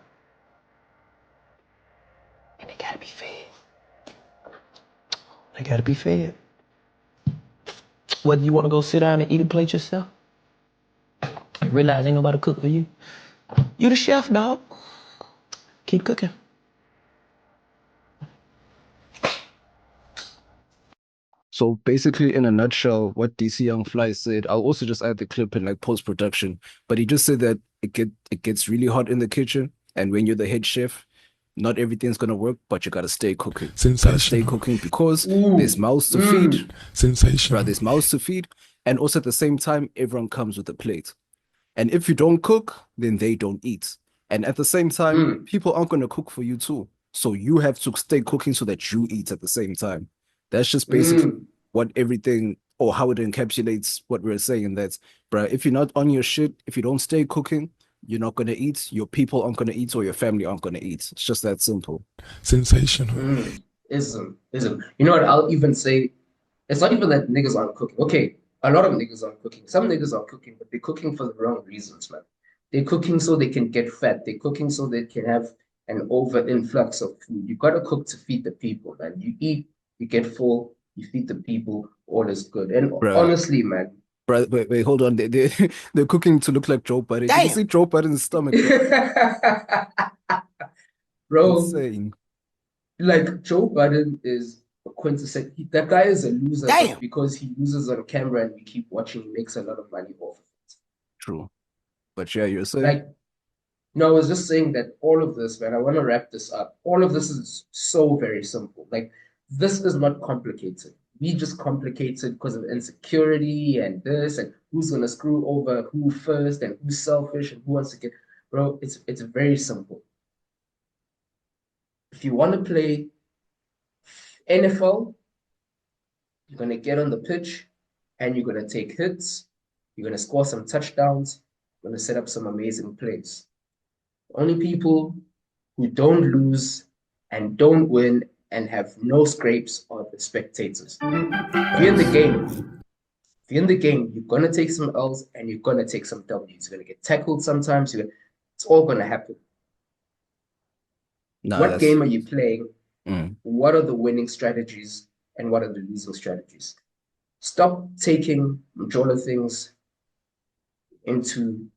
And they gotta be fed. They gotta be fed. Whether you wanna go sit down and eat a plate yourself, and realize ain't nobody cook for you. You the chef, dog. Keep cooking. So basically, in a nutshell, what DC Young Fly said, I'll also just add the clip in like post-production. But he just said that it gets really hot in the kitchen, and when you're the head chef, not everything's gonna work, but you gotta stay cooking. Gotta stay cooking because there's mouths to feed. Sensational. There's mouths to feed, and also at the same time, everyone comes with a plate. And if you don't cook, then they don't eat. And at the same time, people aren't gonna cook for you too. So you have to stay cooking so that you eat at the same time. That's just basically what everything or how it encapsulates what we're saying. That's, bruh, if you're not on your shit, if you don't stay cooking, you're not gonna eat, your people aren't gonna eat, or your family aren't gonna eat. It's just that simple. Sensational. Ism. You know what? I'll even say it's not even that niggas aren't cooking. Okay, a lot of niggas aren't cooking. Some niggas are cooking, but they're cooking for the wrong reasons, man. They're cooking so they can get fat. They're cooking so they can have an over influx of food. You gotta cook to feed the people, man. You eat, you get full, you feed the people, all is good. And Bruh. honestly, man. Bruh, wait, hold on. They're cooking to look like Joe Budden. Did you see Joe Budden's stomach? Bro, Insane. like Joe Budden is a quintessential. That guy is a loser just because he loses on camera and we keep watching. He makes a lot of money off of it. True. But yeah, you're saying? Like, no, I was just saying that all of this, man, I want to wrap this up. All of this is so very simple. Like, this is not complicated. We just complicated because of insecurity and this and who's gonna screw over who first and who's selfish and who wants to get. Bro, it's very simple. If you want to play NFL, you're gonna get on the pitch and you're gonna take hits. You're gonna score some touchdowns. You're gonna set up some amazing plays. The only people who don't lose and don't win and have no scrapes are the spectators. If you're in the game, you're gonna take some L's and you're gonna take some W's. You're gonna get tackled sometimes. It's all gonna happen. What game are you playing? What are the winning strategies and what are the losing strategies? Stop taking majority things into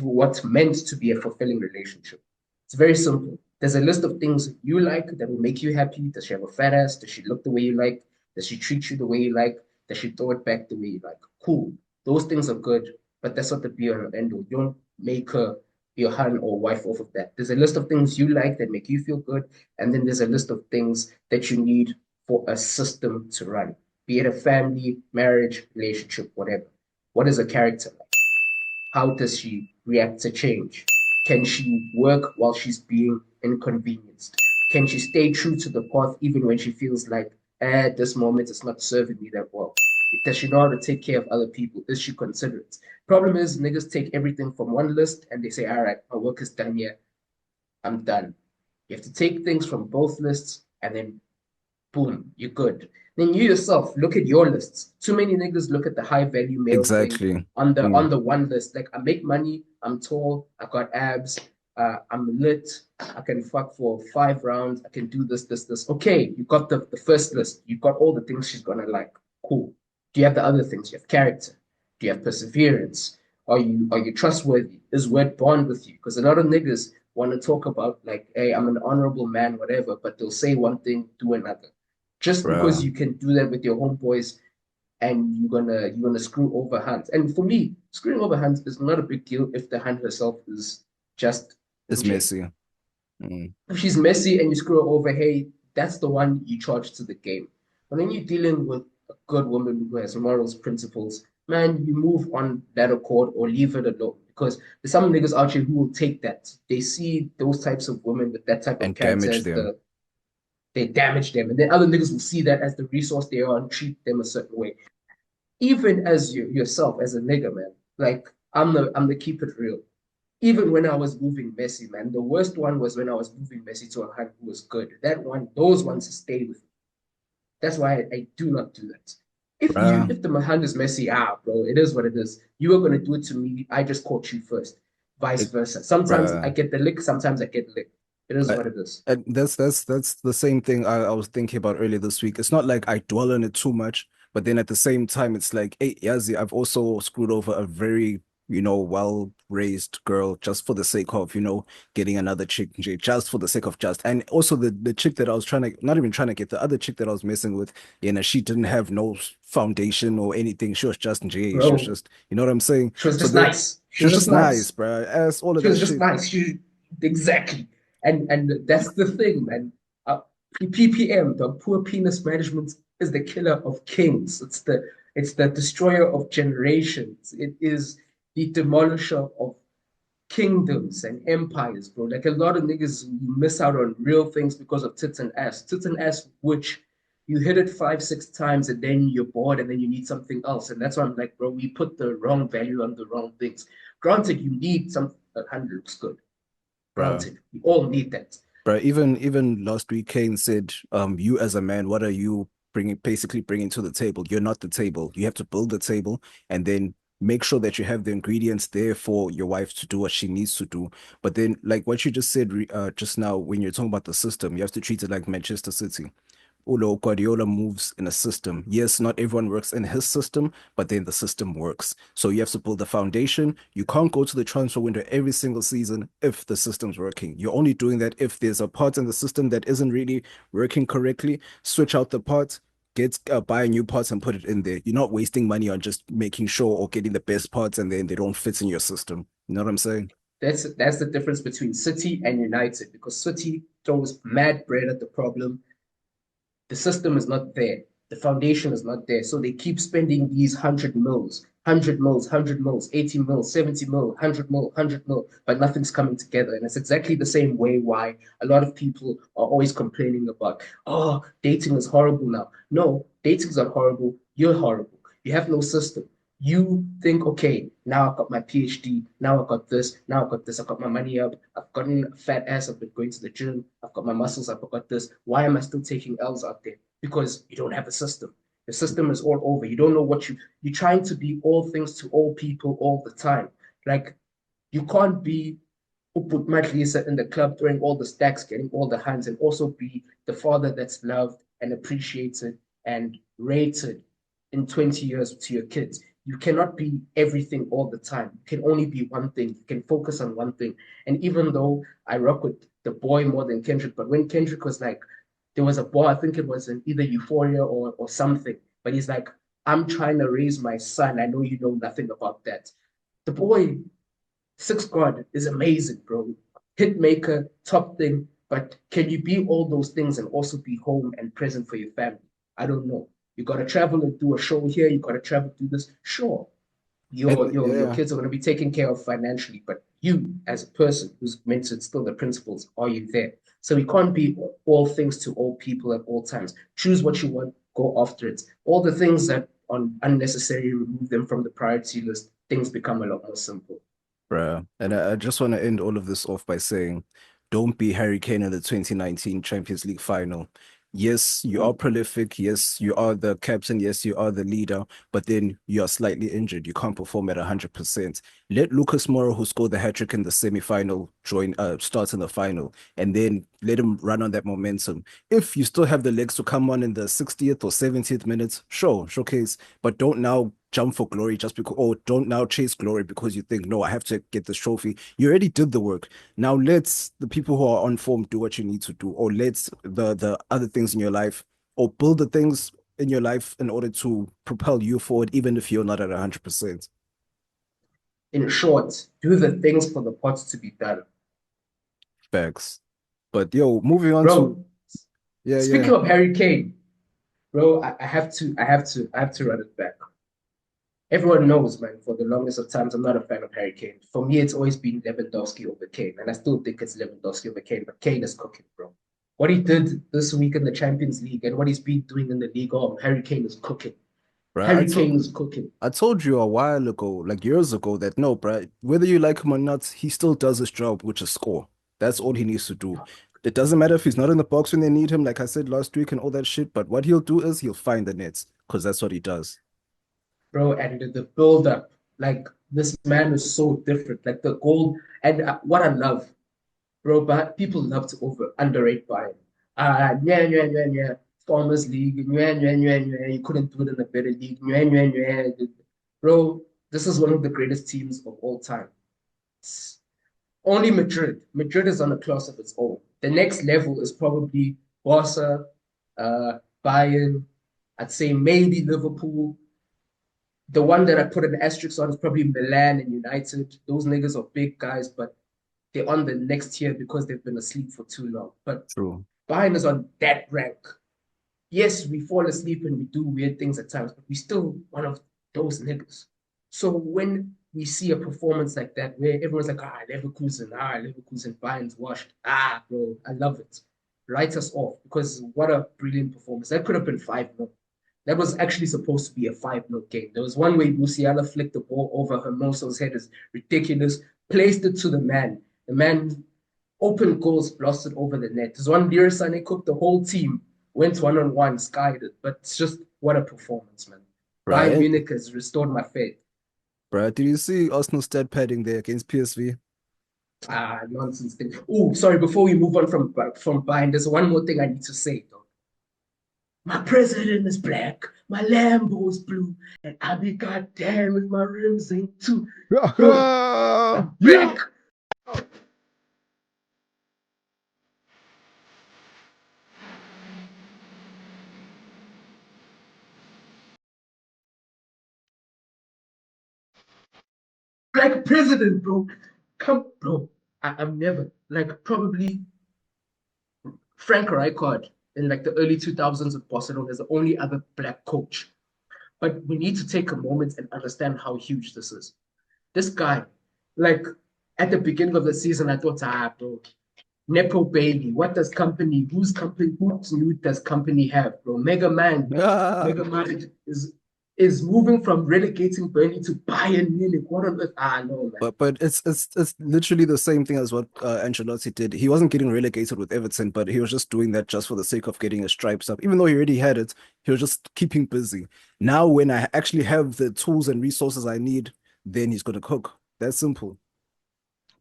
what's meant to be a fulfilling relationship. It's very simple. There's a list of things you like that will make you happy. Does she have a fat ass? Does she look the way you like? Does she treat you the way you like? Does she throw it back the way you like? Cool. Those things are good, but that's not the be all and end all. You don't make her your husband or wife off of that. There's a list of things you like that make you feel good, and then there's a list of things that you need for a system to run, be it a family, marriage, relationship, whatever. What is a character like? How does she react to change? Can she work while she's being inconvenienced? Can she stay true to the path even when she feels like, at this moment, it's not serving me that well? Does she know how to take care of other people? Is she considerate? Problem is, niggas take everything from one list and they say, all right, my work is done here. I'm done. You have to take things from both lists and then boom, you're good. Then you yourself look at your lists. Too many niggas look at the high value male thing on the one list. Like, I make money, I'm tall, I got abs, I'm lit, I can fuck for 5 rounds, I can do this. Okay, you got the first list. You got all the things she's gonna like. Cool. Do you have the other things? You have character. Do you have perseverance? Are you trustworthy? Is word bond with you? Because a lot of niggas want to talk about like, hey, I'm an honorable man, whatever, but they'll say one thing, do another. Just because you can do that with your homeboys and you're gonna screw over Hunt. And for me, screwing over Hunt is not a big deal if the Hunt herself is just messy. If she's messy and you screw her over, hey, that's the one you charge to the game. But when you're dealing with a good woman who has morals, principles, man, you move on that accord or leave it alone. Because there's some niggas out here who will take that. They see those types of women with that type of character as they damage them, and then other niggas will see that as the resource they are and treat them a certain way. Even as yourself as a nigga, man, like I'm the keep it real. Even when I was moving Messi, man, the worst one was when I was moving Messi to a hand who was good. That one, those ones stay with me. That's why I do not do that. Bruh, If the hand is Messi, bro, it is what it is. You were gonna do it to me. I just caught you first. Vice it, versa. Sometimes I bruh. get the lick, sometimes I get licked. It is what it is. And that's the same thing I was thinking about earlier this week. It's not like I dwell on it too much, but then at the same time, it's like, hey, Yazi, I've also screwed over a very, well-raised girl just for the sake of, getting another chick, just for the sake of just. And also the chick that I was trying to, not even trying to get, the other chick that I was messing with, she didn't have no foundation or anything. She was just J. She was Bro, just, you know what I'm saying? she was So just the nice. She she was was just just nice, nice. bro. As all of She that was just shit. nice. Exactly. And that's the thing, man. PPM, the poor penis management, is the killer of kings. It's the destroyer of generations. It is the demolisher of kingdoms and empires, bro. Like a lot of niggas, you miss out on real things because of tits and ass. Tits and ass, which you hit it 5, 6 times and then you're bored and then you need something else. And that's why I'm like, bro, we put the wrong value on the wrong things. Granted, you need something that hand looks good. Bro. Granted, we all need that. But even last week, Kane said, you as a man, what are you basically bringing to the table? You're not the table. You have to build the table and then make sure that you have the ingredients there for your wife to do what she needs to do. But then, like what you just said, just now, when you're talking about the system, you have to treat it like Manchester City. Ulo Guardiola moves in a system. Yes, not everyone works in his system, but then the system works. So you have to build the foundation. You can't go to the transfer window every single season if the system's working. You're only doing that if there's a part in the system that isn't really working correctly. Switch out the part, buy new parts and put it in there. You're not wasting money on just making sure or getting the best parts and then they don't fit in your system. You know what I'm saying? That's the difference between City and United because City throws mad bread at the problem. The system is not there. The foundation is not there. So they keep spending these 100 mils, 80 mils, 70 mil, 100 mil, 100 mil, but nothing's coming together. And it's exactly the same way why a lot of people are always complaining about, oh, dating is horrible now. No, dating's not horrible. You're horrible. You have no system. You think, okay, now I've got my PhD, now I've got this, now I've got this, I've got my money up, I've gotten a fat ass, I've been going to the gym, I've got my muscles up, I've got this. Why am I still taking L's out there? Because you don't have a system. The system is all over. You don't know what you're trying to be all things to all people all the time. Like you can't be Uput Matlisa in the club throwing all the stacks, getting all the hands, and also be the father that's loved and appreciated and rated in 20 years to your kids. You cannot be everything all the time. You can only be one thing. You can focus on one thing. And even though I rock with the boy more than Kendrick, but when Kendrick was like, there was a boy, I think it was in either Euphoria or something, but he's like, I'm trying to raise my son. I know you know nothing about that. The boy, Six God, is amazing, bro. Hitmaker, top thing, but can you be all those things and also be home and present for your family? I don't know. You gotta travel and do a show here. You gotta travel do this. Sure, your And your your yeah. kids are gonna be taken care of financially, but you as a person who's meant to instill the principles, are you there? So we can't be all things to all people at all times. Choose what you want, go after it. All the things that are unnecessary, remove them from the priority list. Things become a lot more simple. Bruh. And I just want to end all of this off by saying, don't be Harry Kane in the 2019 Champions League final. Yes, you are prolific. Yes, you are the captain. Yes, you are the leader. But then you are slightly injured. You can't perform at 100%. Let Lucas Moura, who scored the hat trick in the semi-final, start in the final, and then let him run on that momentum. If you still have the legs to come on in the 60th or 70th minutes, sure, showcase. But don't now jump for glory just because, or don't now chase glory because you think, no, I have to get this trophy. You already did the work. Now let the people who are on form do what you need to do, or let the other things in your life, or build the things in your life in order to propel you forward, even if you're not at 100%. In short, do the things for the pots to be done. Facts. But yo, moving on to Bro, yeah. speaking of Harry Kane, bro, I have to run it back. Everyone knows, man, for the longest of times, I'm not a fan of Harry Kane. For me, it's always been Lewandowski over Kane, and I still think it's Lewandowski over Kane, but Kane is cooking, bro. What he did this week in the Champions League and what he's been doing in the league, Harry Kane is cooking. Bruh, Harry Kane is cooking. I told you a while ago, like years ago, that no, bruh, whether you like him or not, he still does his job, which is score. That's all he needs to do. It doesn't matter if he's not in the box when they need him, like I said last week and all that shit, but what he'll do is he'll find the nets, because that's what he does. Bro, and the build up, like this man is so different. Like the goal, and what I love, bro, but people love to underrate Bayern. Yeah. Farmers League, yeah. You couldn't do it in a better league, yeah. Bro, this is one of the greatest teams of all time. It's only Madrid. Madrid is on a class of its own. The next level is probably Barca, Bayern. I'd say maybe Liverpool. The one that I put an asterisk on is probably Milan and United. Those niggas are big guys, but they're on the next tier because they've been asleep for too long. But True. Bayern is on that rank. Yes, we fall asleep and we do weird things at times, but we're still one of those niggas. So when we see a performance like that, where everyone's like, Leverkusen, Bayern's washed. Bro, I love it. Write us off because what a brilliant performance. That could have been 5-0. That was actually supposed to be a 5-0 game. There was one way Musiala flicked the ball over Hermoso's head is ridiculous, placed it to the man. The man opened goals, blasted over the net. There's one Leroy Sané cooked the whole team, went one-on-one, skied it. But it's just what a performance, man. Right. Bayern Munich has restored my faith. Bruh, did you see Arsenal stat padding there against PSV? Nonsense thing. Oh, sorry, before we move on from Bayern, there's one more thing I need to say, though. My president is black, my Lambo is blue, and I be goddamn if my rims ain't too. Bro, black. Black president, bro. Come, bro. I'm never, like, probably Frank Rijkaard in like the early 2000s with Barcelona is the only other black coach. But we need to take a moment and understand how huge this is. This guy, like at the beginning of the season, I thought, bro, Nepo Baby, whose nude does company have, bro? Mega Man is moving from relegating Burnley to Bayern Munich. What on earth? No, man. But it's literally the same thing as what Ancelotti did. He wasn't getting relegated with Everton, but he was just doing that just for the sake of getting his stripes up. Even though he already had it, he was just keeping busy. Now, when I actually have the tools and resources I need, then he's gonna cook. That's simple,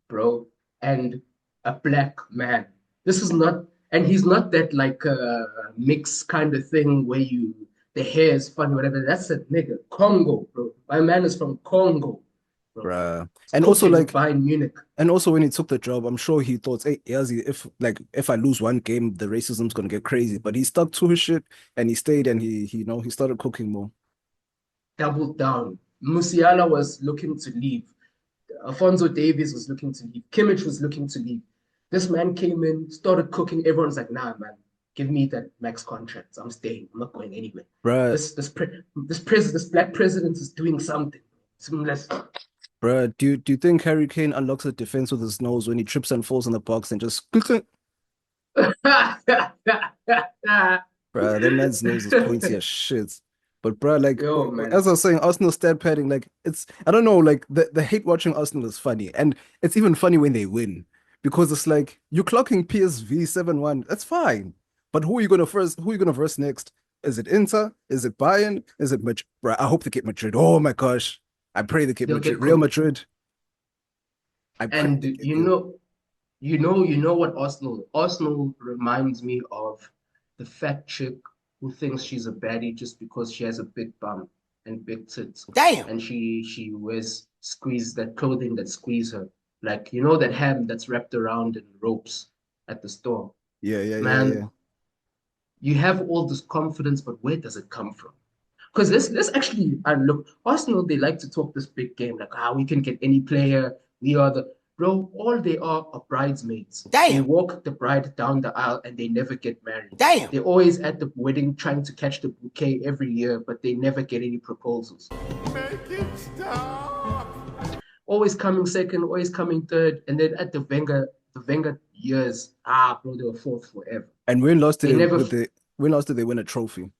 bro. And a black man. This is not, and he's not that like mix kind of thing where the hair is funny, whatever. That's a nigga. Congo, bro. My man is from Congo, bro. Bruh. And also like Bayern Munich. And also when he took the job, I'm sure he thought, hey, if I lose one game, the racism's gonna get crazy. But he stuck to his shit and he stayed and he started cooking more. Doubled down. Musiala was looking to leave. Alphonso Davies was looking to leave. Kimmich was looking to leave. This man came in, started cooking. Everyone's like, nah, man, give me that max contract. I'm staying. I'm not going anywhere. Bruh. This black president is doing something. Bruh, do you think Harry Kane unlocks the defense with his nose when he trips and falls in the box and just Bruh, that man's nose is pointy as shit. But bruh, like as I was saying, Arsenal stat padding, like I don't know, like the hate watching Arsenal is funny. And it's even funny when they win. Because it's like you're clocking PSV 7-1. That's fine. But who are you gonna verse next? Is it Inter? Is it Bayern? Is it Madrid? Bruh, I hope they get Madrid. Oh my gosh. I pray they get Madrid. Real Madrid. You know what Arsenal reminds me of the fat chick who thinks she's a baddie just because she has a big bum and big tits. Damn. And she wears that clothing that squeeze her. Like, you know that ham that's wrapped around in ropes at the store. Yeah. Man, yeah. You have all this confidence, but where does it come from? Because let's actually look, Arsenal, they like to talk this big game, like, we can get any player. We are bro, all they are bridesmaids. Damn. They walk the bride down the aisle and they never get married. Damn. They're always at the wedding trying to catch the bouquet every year, but they never get any proposals. Make it stop. Always coming second, always coming third. And then at the the Wenger years, bro, they were fourth forever. And when last They did never when last did they win a trophy?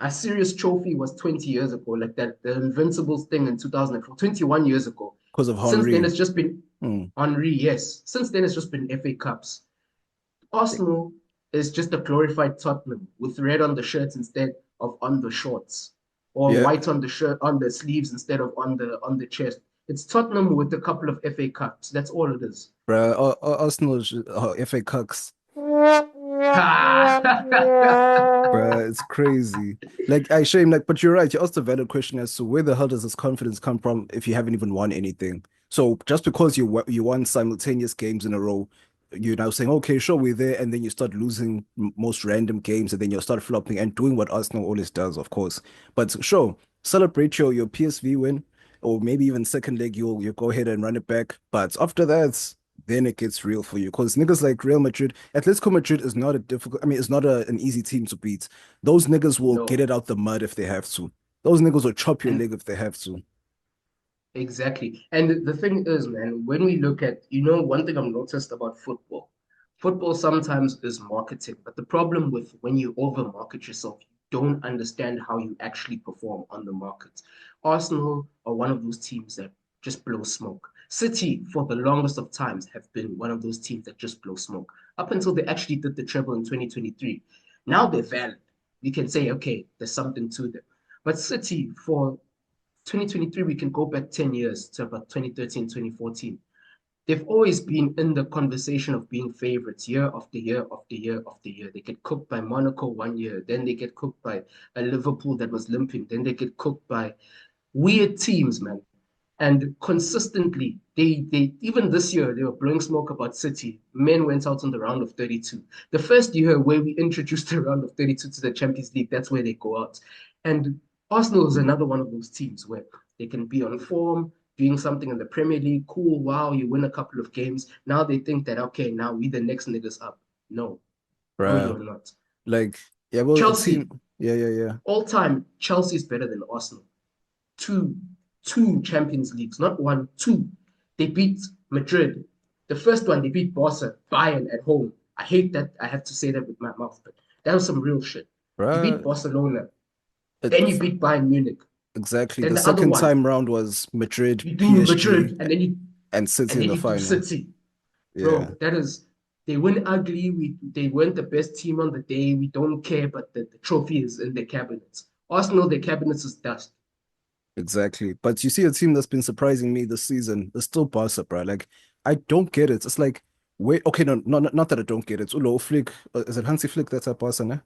a serious trophy was 20 years ago, like that the Invincibles thing in 2004, 21 years ago. Because of Since then, Henry. it's just been Henry, yes. Since then, it's just been FA Cups. Arsenal is just a glorified Tottenham with red on the shirts instead of on the shorts, or Yeah. white on the shirt on the sleeves instead of on the chest. It's Tottenham with a couple of FA Cups. That's all it is. Bruh, Arsenal is FA Cucks. Bruh, it's crazy. Like, I shame, like, but you're right. You asked a valid question as to where the hell does this confidence come from if you haven't even won anything? So just because you won simultaneous games in a row, you're now saying, okay, sure, we're there, and then you start losing most random games, and then you start flopping and doing what Arsenal always does, of course. But sure, celebrate your PSV win, or maybe even second leg, you'll go ahead and run it back. But after that, then it gets real for you. Because niggas like Real Madrid, Atletico Madrid is not a difficult, I mean, it's not an easy team to beat. Those niggas will get it out the mud if they have to. Those niggas will chop your leg if they have to. Exactly. And the thing is, man, when we look at, one thing I've noticed about football sometimes is marketing. But the problem with when you over-market yourself, you don't understand how you actually perform on the market. Arsenal are one of those teams that just blow smoke. City, for the longest of times, have been one of those teams that just blow smoke, up until they actually did the treble in 2023. Now they're valid. You can say, okay, there's something to them. But City, for 2023, we can go back 10 years to about 2013, 2014. They've always been in the conversation of being favorites year after year after year after year. They get cooked by Monaco one year, then they get cooked by a Liverpool that was limping, then they get cooked by weird teams, man. And consistently, they even this year, they were blowing smoke about City. Men went out in the round of 32. The first year where we introduced the round of 32 to the Champions League, that's where they go out. And Arsenal is another one of those teams where they can be on form, doing something in the Premier League. Cool, wow, you win a couple of games. Now they think that, okay, now we the next niggas up. No, you're not. Like, yeah, well, Chelsea. Yeah. All time, Chelsea is better than Arsenal. Two Champions Leagues, not one, two. They beat Madrid. The first one, they beat Barca, Bayern at home. I hate that I have to say that with my mouth, but that was some real shit. You beat Barcelona. Then you beat Bayern Munich. Exactly. Then the other second one, time round was Madrid, you do PSG, Madrid, and City in the final. City. Yeah. Bro, they win ugly. They weren't the best team on the day. We don't care, but the trophy is in the cabinets. Arsenal, their cabinets is dust. Exactly. But you see a team that's been surprising me this season is still Barca, bro. Like, I don't get it. It's like, wait, okay, no, not that I don't get it. Ulo Flick, is it Hansi Flick that's at Barca, ne?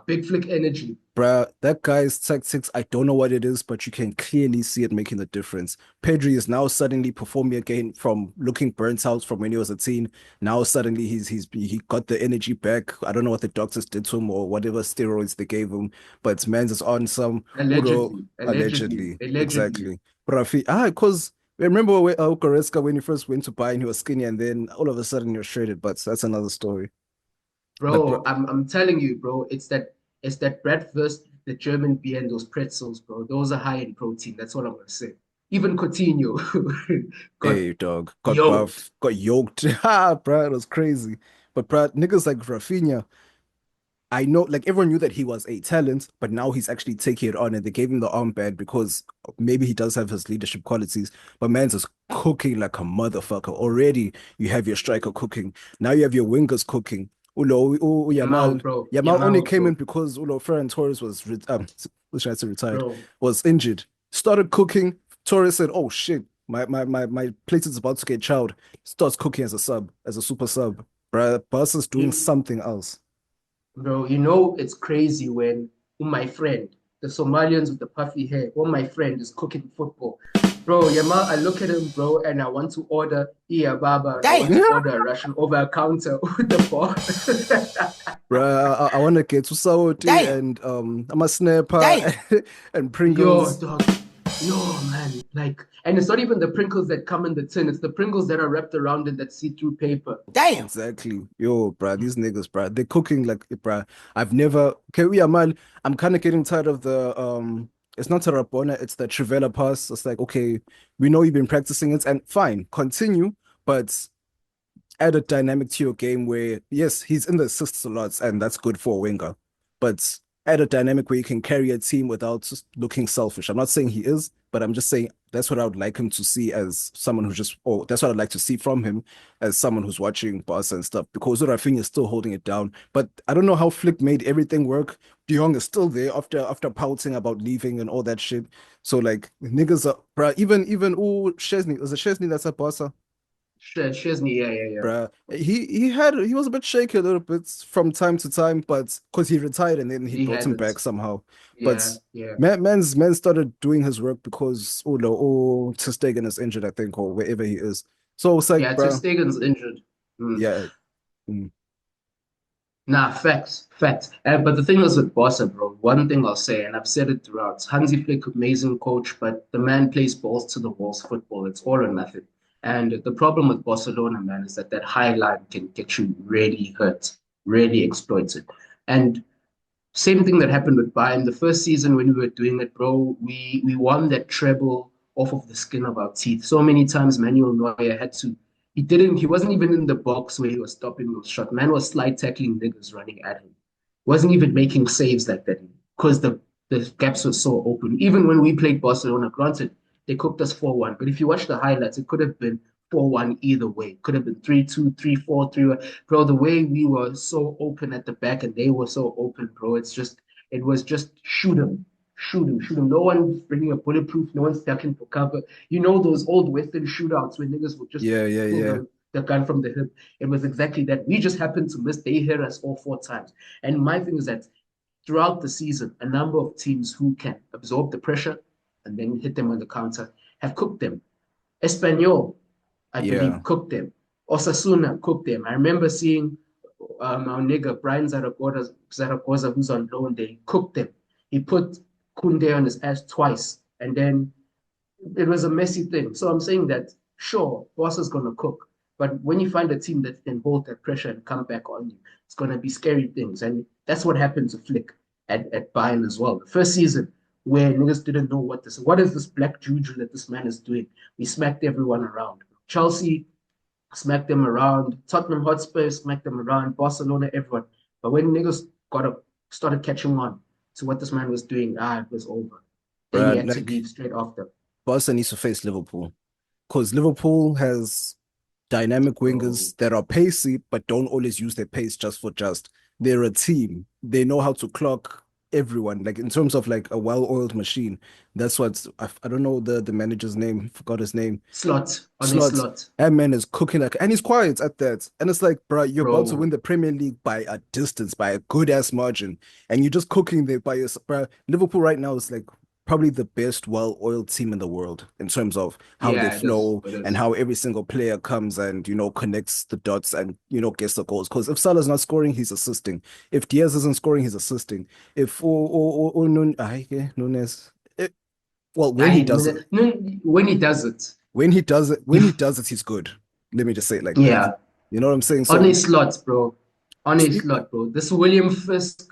Big Flick energy. Bruh, that guy's tactics, I don't know what it is, but you can clearly see it making the difference. Pedri is now suddenly performing again from looking burnt out from when he was a teen. Now suddenly he got the energy back. I don't know what the doctors did to him or whatever steroids they gave him, but man's is on some allegedly. Exactly. Rafi, because remember when Goretzka, when he first went to Bayern, he was skinny, and then all of a sudden you're shredded, but that's another story. Bro, I'm telling you, bro, it's that Bratwurst, the German beer, and those pretzels, bro. Those are high in protein. That's all I'm gonna say. Even Coutinho hey, dog, got yoked. buff, got yoked. Ha, bro, it was crazy. But bro, niggas like Rafinha, I know, like everyone knew that he was a talent, but now he's actually taking it on, and they gave him the armband because maybe he does have his leadership qualities. But man's is cooking like a motherfucker. Already, you have your striker cooking. Now you have your wingers cooking. Yamal only came in because Ferran Torres was retired, was injured. Started cooking. Torres said, "Oh shit, my plate is about to get chowed." Starts cooking as a sub, as a super sub. Bruh, Barca's doing something else. Bro, it's crazy when my friend, the Somalians with the puffy hair, my friend is cooking football. Bro, Yamal, I look at him, bro, and I want to order Baba. I want to order a Russian over a counter with the ball. Bro, I want to get to Saudi and I'm a snapper and Pringles. Yo, dog. Yo, man. Like, and it's not even the Pringles that come in the tin. It's the Pringles that are wrapped around in that see-through paper. Damn. Exactly. Yo, bro, these niggas, bro, they're cooking like, bro. I've never. Okay, yeah, man. I'm kind of getting tired of the It's not Tarrabona, it's the Trivela pass. It's like, okay, we know you've been practicing it, and fine, continue, but add a dynamic to your game where, yes, he's in the assists a lot, and that's good for a winger, but add a dynamic where you can carry a team without just looking selfish. I'm not saying he is, but I'm just saying that's what I would like him to see as someone who just, or that's what I'd like to see from him as someone who's watching Barca and stuff, because Rafinha is still holding it down. But I don't know how Flick made everything work. De Jong is still there after pouting about leaving and all that shit. So like niggas are, bruh, even Chesney, is it Chesney that's at Barca? Chesney, yeah. Bruh. He was a bit shaky a little bit from time to time, but because he retired and then he He brought him hasn't. back somehow. Yeah, But yeah. man started doing his work because Ter Stegen is injured, I think, or wherever he is. So it's like, Yeah, Ter bruh, Stegen's injured. yeah. Mm. Nah, facts, facts. But the thing is with Barca, bro, one thing I'll say, and I've said it throughout, Hansi Flick, amazing coach, but the man plays balls to the walls football. It's all or nothing. And the problem with Barcelona, man, is that that high line can get you really hurt, really exploited. And same thing that happened with Bayern. The first season when we were doing it, bro, we won that treble off of the skin of our teeth. So many times Manuel Neuer had to he wasn't even in the box where he was stopping those shots. Man was slide tackling niggas running at him. Wasn't even making saves like that because the gaps were so open. Even when we played Barcelona, granted, they cooked us 4-1. But if you watch the highlights, it could have been 4-1 either way. Could have been 3-2, 3-4, 3-1. Bro, the way we were so open at the back and they were so open, bro, it was just shoot them. Shoot him, shoot him. No one's bringing a bulletproof, no one's ducking for cover. You know those old Western shootouts where niggas would just pull Yeah. the gun from the hip. It was exactly that. We just happened to miss. They hit us all 4 times. And my thing is that throughout the season, a number of teams who can absorb the pressure and then hit them on the counter have cooked them. Espanyol, I Yeah. believe, cooked them. Osasuna cooked them. I remember seeing our nigga Brian Zaragoza, who's on loan there, he cooked them. He put Kunde on his ass twice, and then it was a messy thing. So I'm saying that, sure, boss is going to cook. But when you find a team that can hold that pressure and come back on you, it's going to be scary things. And that's what happened to Flick at Bayern as well. The first season, where niggas didn't know what is this black juju that this man is doing. We smacked everyone around. Chelsea smacked them around. Tottenham Hotspur smacked them around. Barcelona, everyone. But when niggas started catching on to what this man was doing, it was over. Then he Bruh, had to like leave straight after. Barca needs to face Liverpool because Liverpool has dynamic Bro. wingers that are pacey but don't always use their pace just for just. They're a team. They know how to clock everyone. Like in terms of like a well-oiled machine. That's what I don't know the manager's name. Forgot his name. Slot on his Slots. slot, That man is cooking like, and he's quiet at that. And it's like, bro, you're about to bro. win the Premier League by a distance, by a good ass margin, and you're just cooking there by your. Bro, Liverpool right now is like probably the best well-oiled team in the world in terms of how they Yeah, it is. flow It and is. how every single player comes and connects the dots and gets the goals. Because if Salah's not scoring, he's assisting. If Diaz isn't scoring, he's assisting. If Nunes, well, when he does it. When he does it, When he does it, he's good. Let me just say it like that. yeah, You know what I'm saying? on So his slots, bro. On his speak, slot, bro. This William Fisk,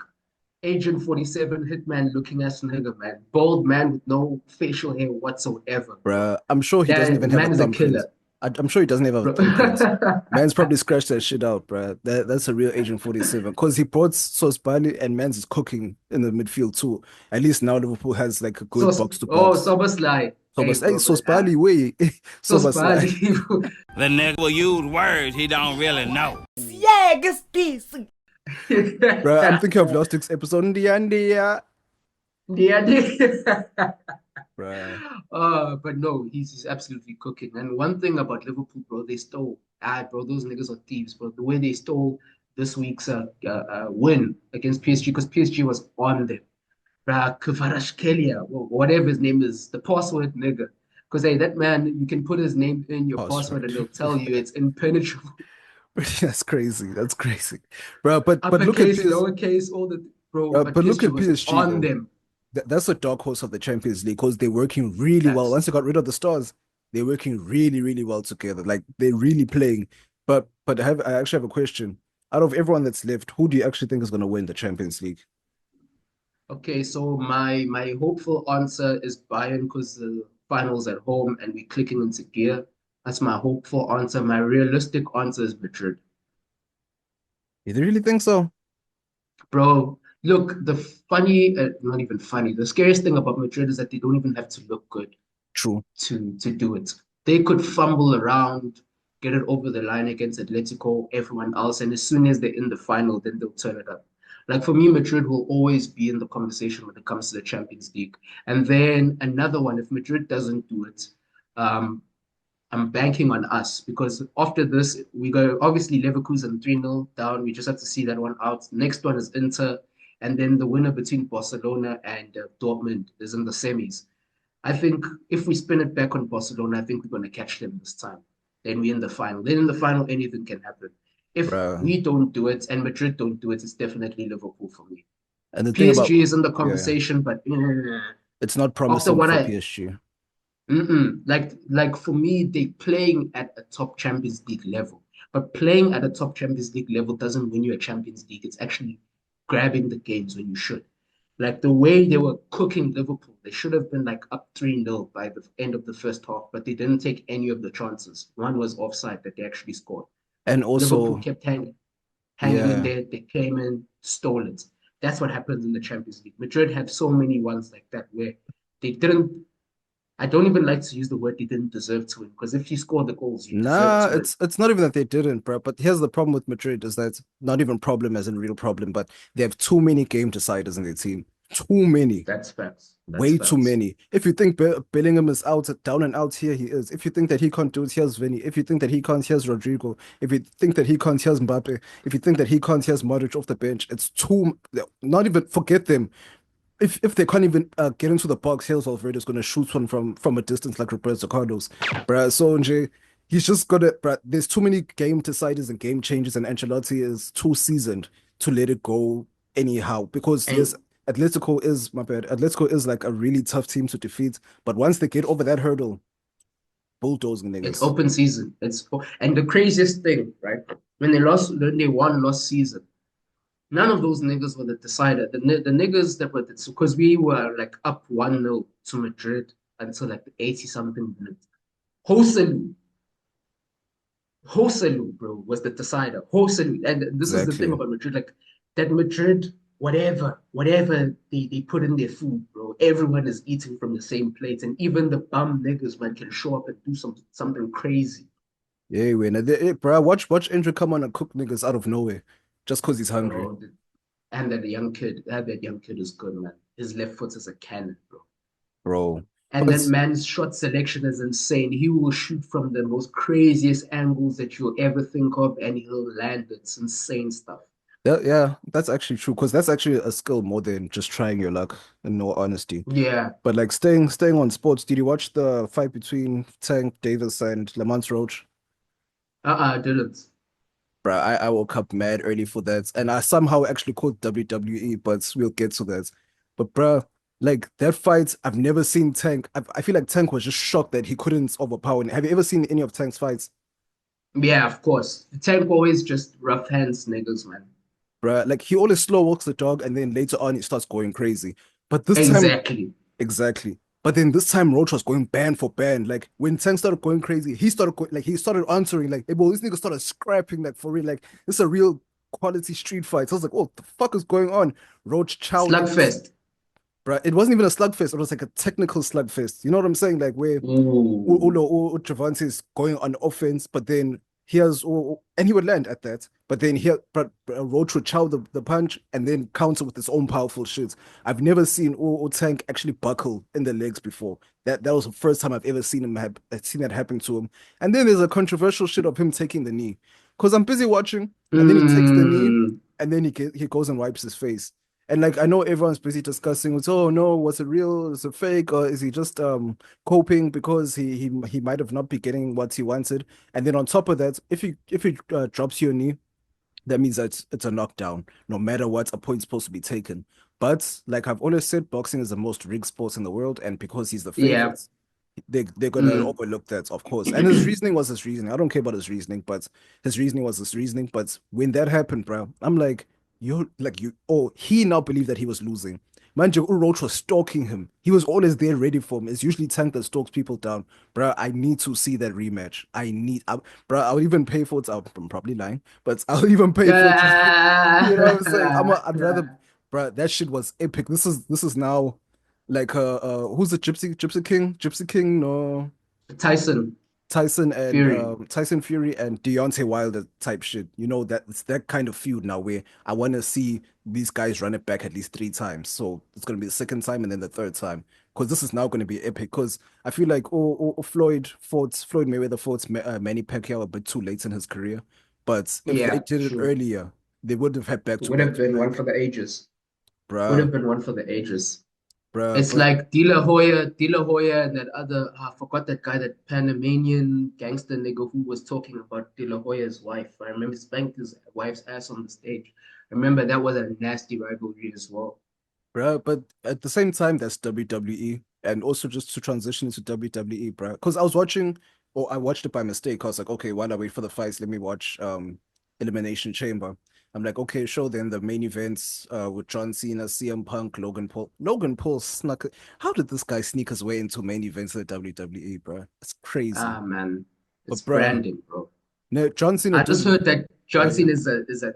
Agent 47 hitman looking ass nigga, man. Bald man with no facial hair whatsoever, bro. bruh, I'm sure he doesn't That even have a man is a thumbprint. killer, I'm sure he doesn't have a bro. thumbprint. Man's probably scratched that shit out, bruh. That's a real Agent 47. Because he brought Sauce Bali and Man's is cooking in the midfield too. At least now Liverpool has like a good box to box. Soboslai. So, Hey, but hey, bro, Sauce but Bali, way. So, Sauce but Bali. The nigga will use words he don't really know. bruh, I'm thinking of last week's episode in the end, yeah. Yeah. Bruh. But no, he's absolutely cooking. And one thing about Liverpool, bro, they stole. Bro, those niggas are thieves, bro. The way they stole this week's win against PSG, because PSG was on them. Kvaratskhelia, whatever his name is, the password nigga. Because hey, that man, you can put his name in your password and Password. it'll tell you it's impenetrable. That's crazy. That's crazy, bro. But look at Uppercase, PSG. lowercase, all the bro. But But look PSG at was PSG on though. them. That's a dark horse of the Champions League because they're working really well. Facts. Once they got rid of the stars, they're working really, really well together. Like they're really playing. But I actually have a question. Out of everyone that's left, who do you actually think is going to win the Champions League? Okay, so my hopeful answer is Bayern because the finals at home and we're clicking into gear. That's my hopeful answer. My realistic answer is Madrid. You really think so? Bro, look, the funny, not even funny, the scariest thing about Madrid is that they don't even have to look good True. to do it. They could fumble around, get it over the line against Atletico, everyone else, and as soon as they're in the final, then they'll turn it up. Like for me, Madrid will always be in the conversation when it comes to the Champions League. And then another one, if Madrid doesn't do it, um, I'm banking on us because after this, we go obviously Leverkusen 3-0 down. We just have to see that one out. Next one is Inter, and then the winner between Barcelona and Dortmund is in the semis. I think if we spin it back on Barcelona, I think we're going to catch them this time. Then we're in the final. Then in the final, anything can happen. If Bruh. we don't do it and Madrid don't do it, it's definitely Liverpool for me. And the thing about PSG is in the yeah, conversation, but it's not after promising what for I PSG. like for me, they playing at a top Champions League level. But playing at a top Champions League level doesn't win you a Champions League. It's actually grabbing the games when you should. Like the way they were cooking Liverpool, they should have been like up 3-0 by the end of the first half, but they didn't take any of the chances. One was offside that they actually scored. And Liverpool also, kept hanging in yeah, there. They came in, stole it. That's what happens in the Champions League. Madrid have so many ones like that where they didn't. I don't even like to use the word they didn't deserve to win because if you score the goals, you deserve nah, to win. it's not even that they didn't, bro. But here's the problem with Madrid is that not even problem as in real problem, but they have too many game deciders in their team. Too many. That's facts. That's Way too facts. many. If you think Bellingham is out, down and out, here he is. If you think that he can't do it, here's Vinny. If you think that he can't, here's Rodrigo. If you think that he can't, here's Mbappe. If you think that he can't, here's Modric off the bench. It's too, not even, forget them. If they can't even get into the box, here's Alfredo is going to shoot one from a distance like Roberto Carlos. Bruh, so Nje, he's just got to, bruh, there's too many game deciders and game changes, and Ancelotti is too seasoned to let it go anyhow. Because yes, And Atletico is, my bad, Atletico is like a really tough team to defeat. But once they get over that hurdle, bulldozing it's niggas. open season. And the craziest thing, right? When they won last season, none of those niggas were the decider. The niggas that were because we were like up 1-0 to Madrid until like the 80 something minutes. Joselu, Joselu, bro, was the decider. Joselu, and this is the thing Exactly. about Madrid, like that Madrid, whatever they put in their food, bro, everyone is eating from the same plate, and even the bum niggas man can show up and do something crazy, Yeah, win. Bro, watch Andrew come on and cook niggas out of nowhere just because he's hungry. bro. And that young kid is good, man. His left foot is a cannon, bro. Bro. And But that man's shot selection is insane. He will shoot from the most craziest angles that you'll ever think of, and he'll land it. It's insane stuff. yeah, that's actually true because that's actually a skill more than just trying your luck, in all honesty. Yeah. But like staying on sports, did you watch the fight between Tank Davis and Lamont Roach? I didn't. Bruh, I woke up mad early for that, and I somehow actually called WWE, but we'll get to that. But bruh, like that fight, I've never seen Tank. I feel like Tank was just shocked that he couldn't overpower. Have you ever seen any of Tank's fights? Yeah, of course. The tank always just rough hands niggas, man. Bruh, like he always slow walks the dog, and then later on he starts going crazy. But this time, Exactly. exactly. But then this time Roach was going band for band. Like when Tank started going crazy, he started answering like, hey, bro, this nigga started scrapping like for real. Like this is a real quality street fight. So I was like, what the fuck is going on? Roach chow niggas. Slugfest. Bruh, it wasn't even a slugfest, it was like a technical slugfest. You know what I'm saying? Like where Ooh. Javante is going on offense, but then and he would land at that. But then Roach would chow the punch and then counter with his own powerful shit. I've never seen Tank actually buckle in the legs before. That was the first time I've ever seen that happen to him. And then there's a controversial shit of him taking the knee. Because I'm busy watching, and then he takes the knee, Mm. and then he goes and wipes his face. And like I know everyone's busy discussing, it's oh no, was it real? Is it fake? Or is he just coping because he might have not be getting what he wanted? And then on top of that, if he drops your knee, that means that it's a knockdown. No matter what, a point's supposed to be taken. But like I've always said, boxing is the most rigged sport in the world, and because he's the Yeah. favorite, they're gonna Mm. overlook that, of course. And his reasoning was his reasoning. I don't care about his reasoning, but his reasoning was his reasoning. But when that happened, bro, I'm like, he now believed that he was losing. Manje, Roach was stalking him. He was always there ready for him. It's usually Tank that stalks people down. Bruh, I need to see that rematch. Bruh, I'll even pay for it. I'm probably lying, but I'll even pay for it. You know what I'm saying? I'd rather, bruh, that shit was epic. This is now like who's the Gypsy King, no. Tyson Tyson and Fury. Tyson Fury and Deontay Wilder type shit. You know that it's that kind of feud now where I want to see these guys run it back at least 3 times. So it's gonna be the second time and then the third time because this is now gonna be epic. Because I feel like Floyd Mayweather fought Manny Pacquiao a bit too late in his career, but if they Yeah, did it true. earlier, they would have had back It to would have back to been one back, for the ages. Would bruh, have been one for the ages. bruh. It's But like De La Hoya, and that other, I forgot that guy, that Panamanian gangster nigga who was talking about De La Hoya's wife. I remember spanked his wife's ass on the stage. I remember that was a nasty rivalry as well. bruh, but at the same time, that's WWE. And also just to transition into WWE, bruh. Because I was watching, or I watched it by mistake. I was like, okay, while I wait for the fights, let me watch Elimination Chamber. I'm like, okay, show then the main events with John Cena, CM Punk, Logan Paul. Logan Paul snuck. How did this guy sneak his way into main events of the WWE, bruh? It's crazy. Ah man, it's But bruh, branding, bro. no, John Cena I did. just heard that Yeah, John yeah. Cena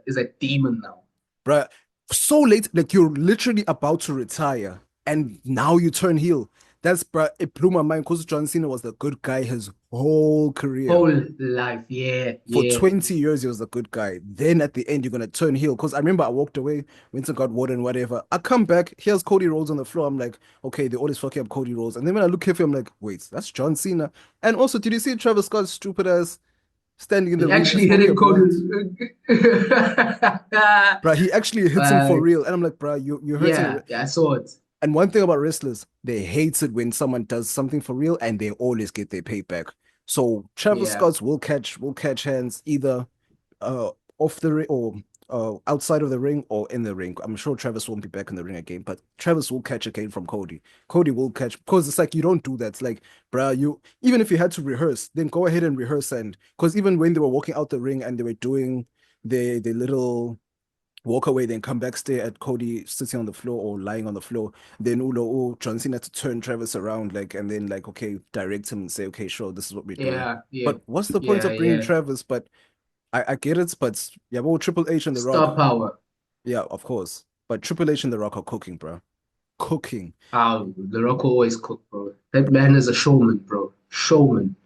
is a demon now. Bruh, so late, like you're literally about to retire, and now you turn heel. That's bruh, it blew my mind because John Cena was the good guy his whole career. Whole life, yeah, For yeah. 20 years, he was the good guy. Then at the end, you're gonna turn heel. Because I remember I walked away, went and got water and whatever. I come back, here's Cody Rhodes on the floor. I'm like, okay, they always fucking up Cody Rhodes. And then when I look carefully, I'm like, wait, that's John Cena. And also, did you see Travis Scott's stupid ass standing in the He ring just actually hit smoking a him, Cody. blunt? Bruh, he actually hits him for real. And I'm like, bruh, you're hurting yeah, I saw it. And one thing about wrestlers, they hate it when someone does something for real and they always get their payback. So Travis Yeah, Scott's will catch hands either uh off the ring or outside of the ring or in the ring. I'm sure Travis won't be back in the ring again, but Travis will catch again from Cody. Cody will catch because it's like you don't do that. It's like, bruh, you even if you had to rehearse, then go ahead and rehearse and because even when they were walking out the ring and they were doing the little walk away, then come back, stay at Cody sitting on the floor or lying on the floor. Then John Cena had to turn Travis around, like, and then like, okay, direct him and say, okay, sure, this is what we're doing. yeah, yeah, But what's the point yeah, of bringing yeah. Travis? But I get it, but yeah, well, Triple H and The Star Rock, power. yeah, of course. But Triple H and The Rock are cooking, bro. Cooking. Oh, The Rock always cook, bro. That man is a showman, bro. Showman.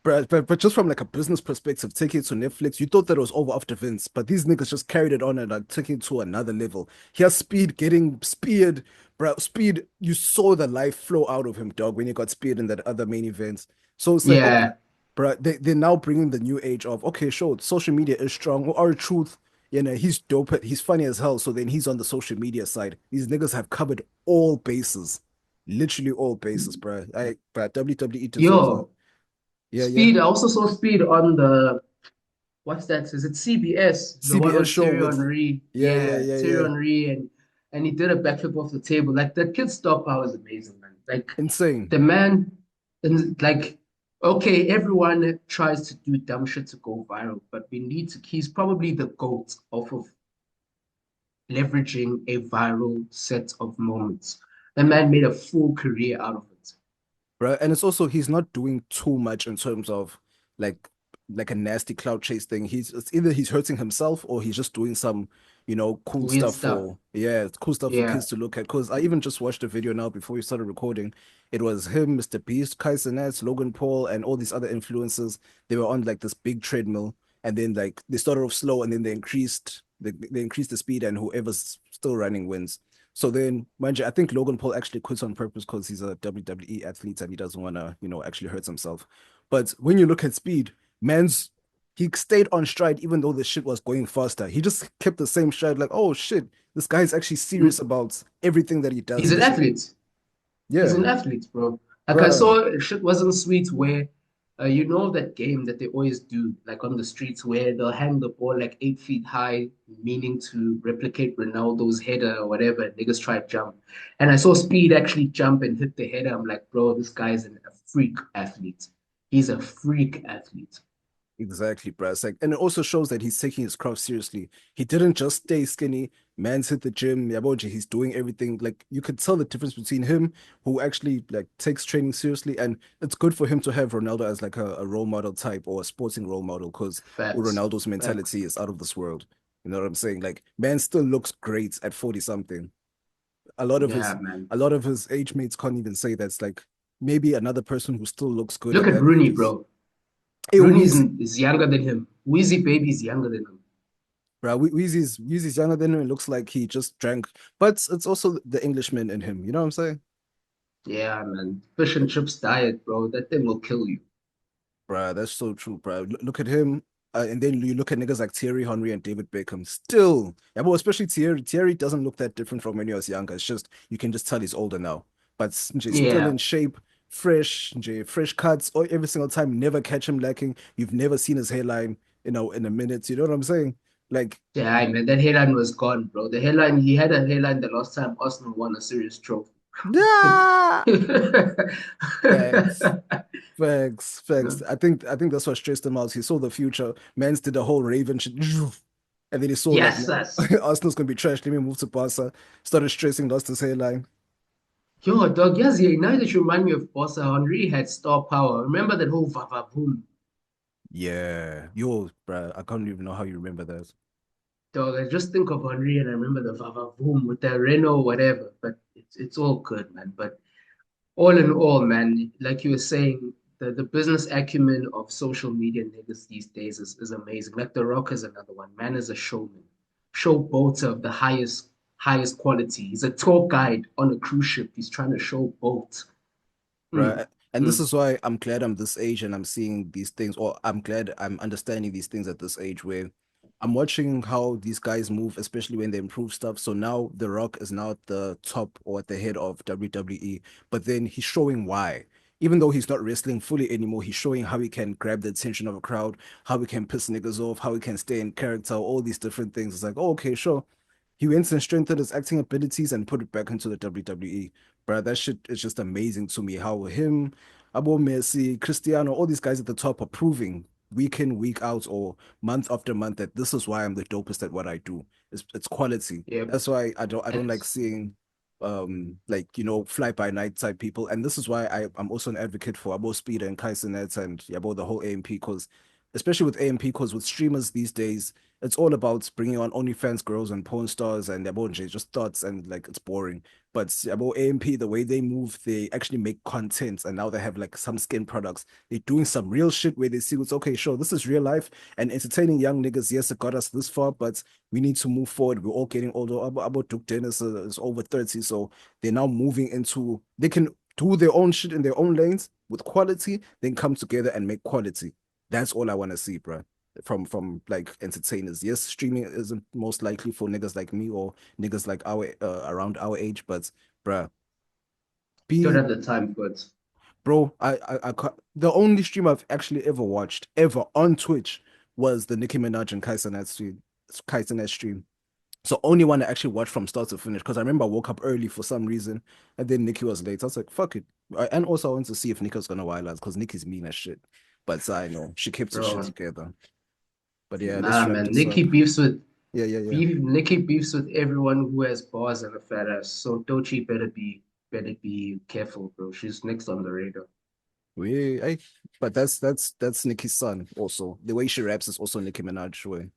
But just from like a business perspective, taking it to Netflix, you thought that it was over after Vince, but these niggas just carried it on and like took it to another level. He has Speed getting speared, bro. Speed, you saw the life flow out of him, dog, when he got speared in that other main event. So it's like, okay, Yeah, bro, they're now bringing the new age of, okay, sure, social media is strong. Or our truth, he's dope, he's funny as hell. So then he's on the social media side. These niggas have covered all bases, literally all bases, bro. But WWE deserves a, yo, yeah, yeah. Speed. I also saw Speed on the, what's that? Is it CBS? The one CBS with show Thierry with Henry. yeah, yeah, Yeah, yeah, Thierry yeah. Henry, and he did a backflip off the table. Like that kid's star power is amazing, man. Like Insane. the man, and like, okay, everyone tries to do dumb shit to go viral, but we need to. He's probably the GOAT of leveraging a viral set of moments. The man made a full career out of it. Right. And it's also he's not doing too much in terms of like like a nasty cloud chase thing. It's either he's hurting himself or he's just doing some, cool Weird stuff stuff. for it's cool stuff for Yeah. kids to look at. Because I even just watched a video now before we started recording. It was him, Mr. Beast, Kai Cenat, Logan Paul, and all these other influencers. They were on like this big treadmill, and then like they started off slow, and then they increased the speed, and whoever's still running wins. So then, mind you, I think Logan Paul actually quits on purpose because he's a WWE athlete and he doesn't want to, actually hurt himself. But when you look at speed, he stayed on stride even though the shit was going faster. He just kept the same stride, like, oh shit, this guy's actually serious about everything that he does. He's an athlete. He's Yeah, an athlete, bro. Like I bruh. saw shit wasn't sweet where you know that game that they always do, like on the streets where they'll hang the ball like 8 feet high, meaning to replicate Ronaldo's header or whatever. Niggas try to jump. And I saw Speed actually jump and hit the header. I'm like, bro, this guy's a freak athlete. He's a freak athlete. Exactly, bro. It's like, and it also shows that he's taking his craft seriously. He didn't just stay skinny. Man's hit the gym. Yaboji, he's doing everything. Like you could tell the difference between him, who actually like takes training seriously, and it's good for him to have Ronaldo as like a role model type or a sporting role model, because Facts. Ronaldo's mentality is out of this world. You know what I'm saying? Like man still looks great at 40 something. A lot of his Yeah, man. a lot of his age mates can't even say that's like maybe another person who still looks good Look at at that Rooney, age bro. Hey, Rooney Weezy. is younger than him. Weezy baby is younger than him. Bro, Weezy's younger than him. It looks like he just drank, but it's also the Englishman in him. You know what I'm saying? Yeah, man. Fish and chips diet, bro. That thing will kill you. Bro, that's so true, bro. Look at him. And then you look at niggas like Thierry Henry and David Beckham. Still, yeah, but especially Thierry. Thierry doesn't look that different from when he was younger. It's just you can just tell he's older now. But he's still Yeah. in shape, fresh, fresh cuts, or every single time. Never catch him lacking. You've never seen his hairline, in a minute. You know what I'm saying? Like, Yeah, man. That hairline was gone, bro. The hairline, he had a hairline the last time Arsenal won a serious trophy. nah. Facts. Yeah, Facts. I think that's what stressed him out. He saw the future. Mans did the whole Raven shit, and then he saw like, yes, no, yes. Arsenal's gonna be trash. Let me move to Barca. Started stressing, lost his hairline. Yo, dog, yes, yeah. Now that you remind me of Bossa, Henry had star power. Remember that whole Vava Boom? Yeah, yo, bro, I can't even know how you remember that. Dog, I just think of Henry and I remember the Vava Boom with the Renault, whatever. But it's all good, man. But all in all, man, like you were saying, the business acumen of social media niggas these days is amazing. Like The Rock is another one. Man is a showman, showboater of the highest quality. He's a tour guide on a cruise ship. He's trying to showboat. Mm, Right. And this mm. is why I'm glad I'm this age and I'm seeing these things, or I'm glad I'm understanding these things at this age where I'm watching how these guys move, especially when they improve stuff. So now The Rock is now at the top or at the head of WWE, but then he's showing why. Even though he's not wrestling fully anymore, he's showing how he can grab the attention of a crowd, how he can piss niggas off, how he can stay in character, all these different things. It's like, oh, okay, sure. He went and strengthened his acting abilities and put it back into the WWE. Bro, that shit is just amazing to me. How him, Abo Messi, Cristiano, all these guys at the top are proving week in, week out, or month after month that this is why I'm the dopest at what I do. It's quality. Yep. That's why I don't like It's, seeing like fly by night type people. And this is why I'm also an advocate for Abo Speed and Kaisenet and Yabo the whole AMP, because especially with AMP, because with streamers these days it's all about bringing on OnlyFans girls and porn stars and Yabo just thoughts, and like it's boring. But Yabo AMP, the way they move, they actually make content, and now they have like some skin products. They're doing some real shit where they see what's okay, sure, this is real life and entertaining young niggas. Yes, it got us this far, but we need to move forward. We're all getting older. About Duke Dennis is over 30, so they're now moving into, they can do their own shit in their own lanes with quality, then come together and make quality. That's all I want to see, bro. From like entertainers. Yes, streaming isn't most likely for niggas like me or niggas like our around our age, but bruh, don't be have the time for it. bro. I the only stream I've actually ever watched ever on Twitch was the Nicki Minaj and Kaiser stream. So only one I actually watched from start to finish, because I remember I woke up early for some reason and then Nicki was late. I was like, fuck it. And also I wanted to see if Nicki was gonna wild us because Nicki's mean as shit. But I know she kept her shit Bro, together. But yeah, let's nah, wrap man. this Nikki up. beefs with Yeah. Nikki beefs with everyone who has bars and a fat ass. So Dochi better be careful, bro. She's next on the radar. But that's Nicki's son also. The way she raps is also Nicki Minaj way.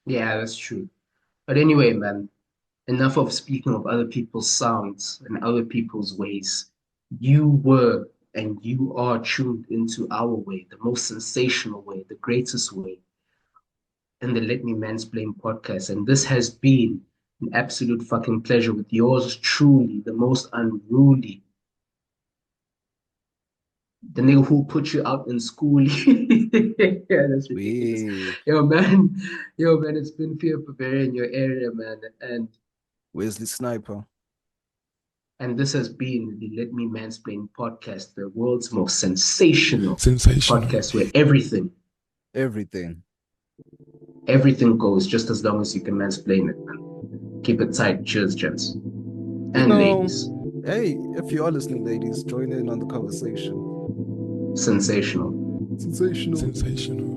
Yeah, that's true. But anyway, man, enough of speaking of other people's sounds and other people's ways. You were and you are tuned into our way, the most sensational way, the greatest way, in the Let Me Mansplain podcast. And this has been an absolute fucking pleasure with yours truly, the most unruly, the nigga who put you out in school. Yeah, that's ridiculous. We Yo, man, it's been fear Bavaria in your area, man. Wesley Sniper. And this has been the Let Me Mansplain podcast, the world's most sensational podcast where Everything. everything goes just as long as you can mansplain it, man. Keep it tight. Cheers, gents. And ladies. Hey, if you are listening, ladies, join in on the conversation. Sensational. Sensational. Sensational.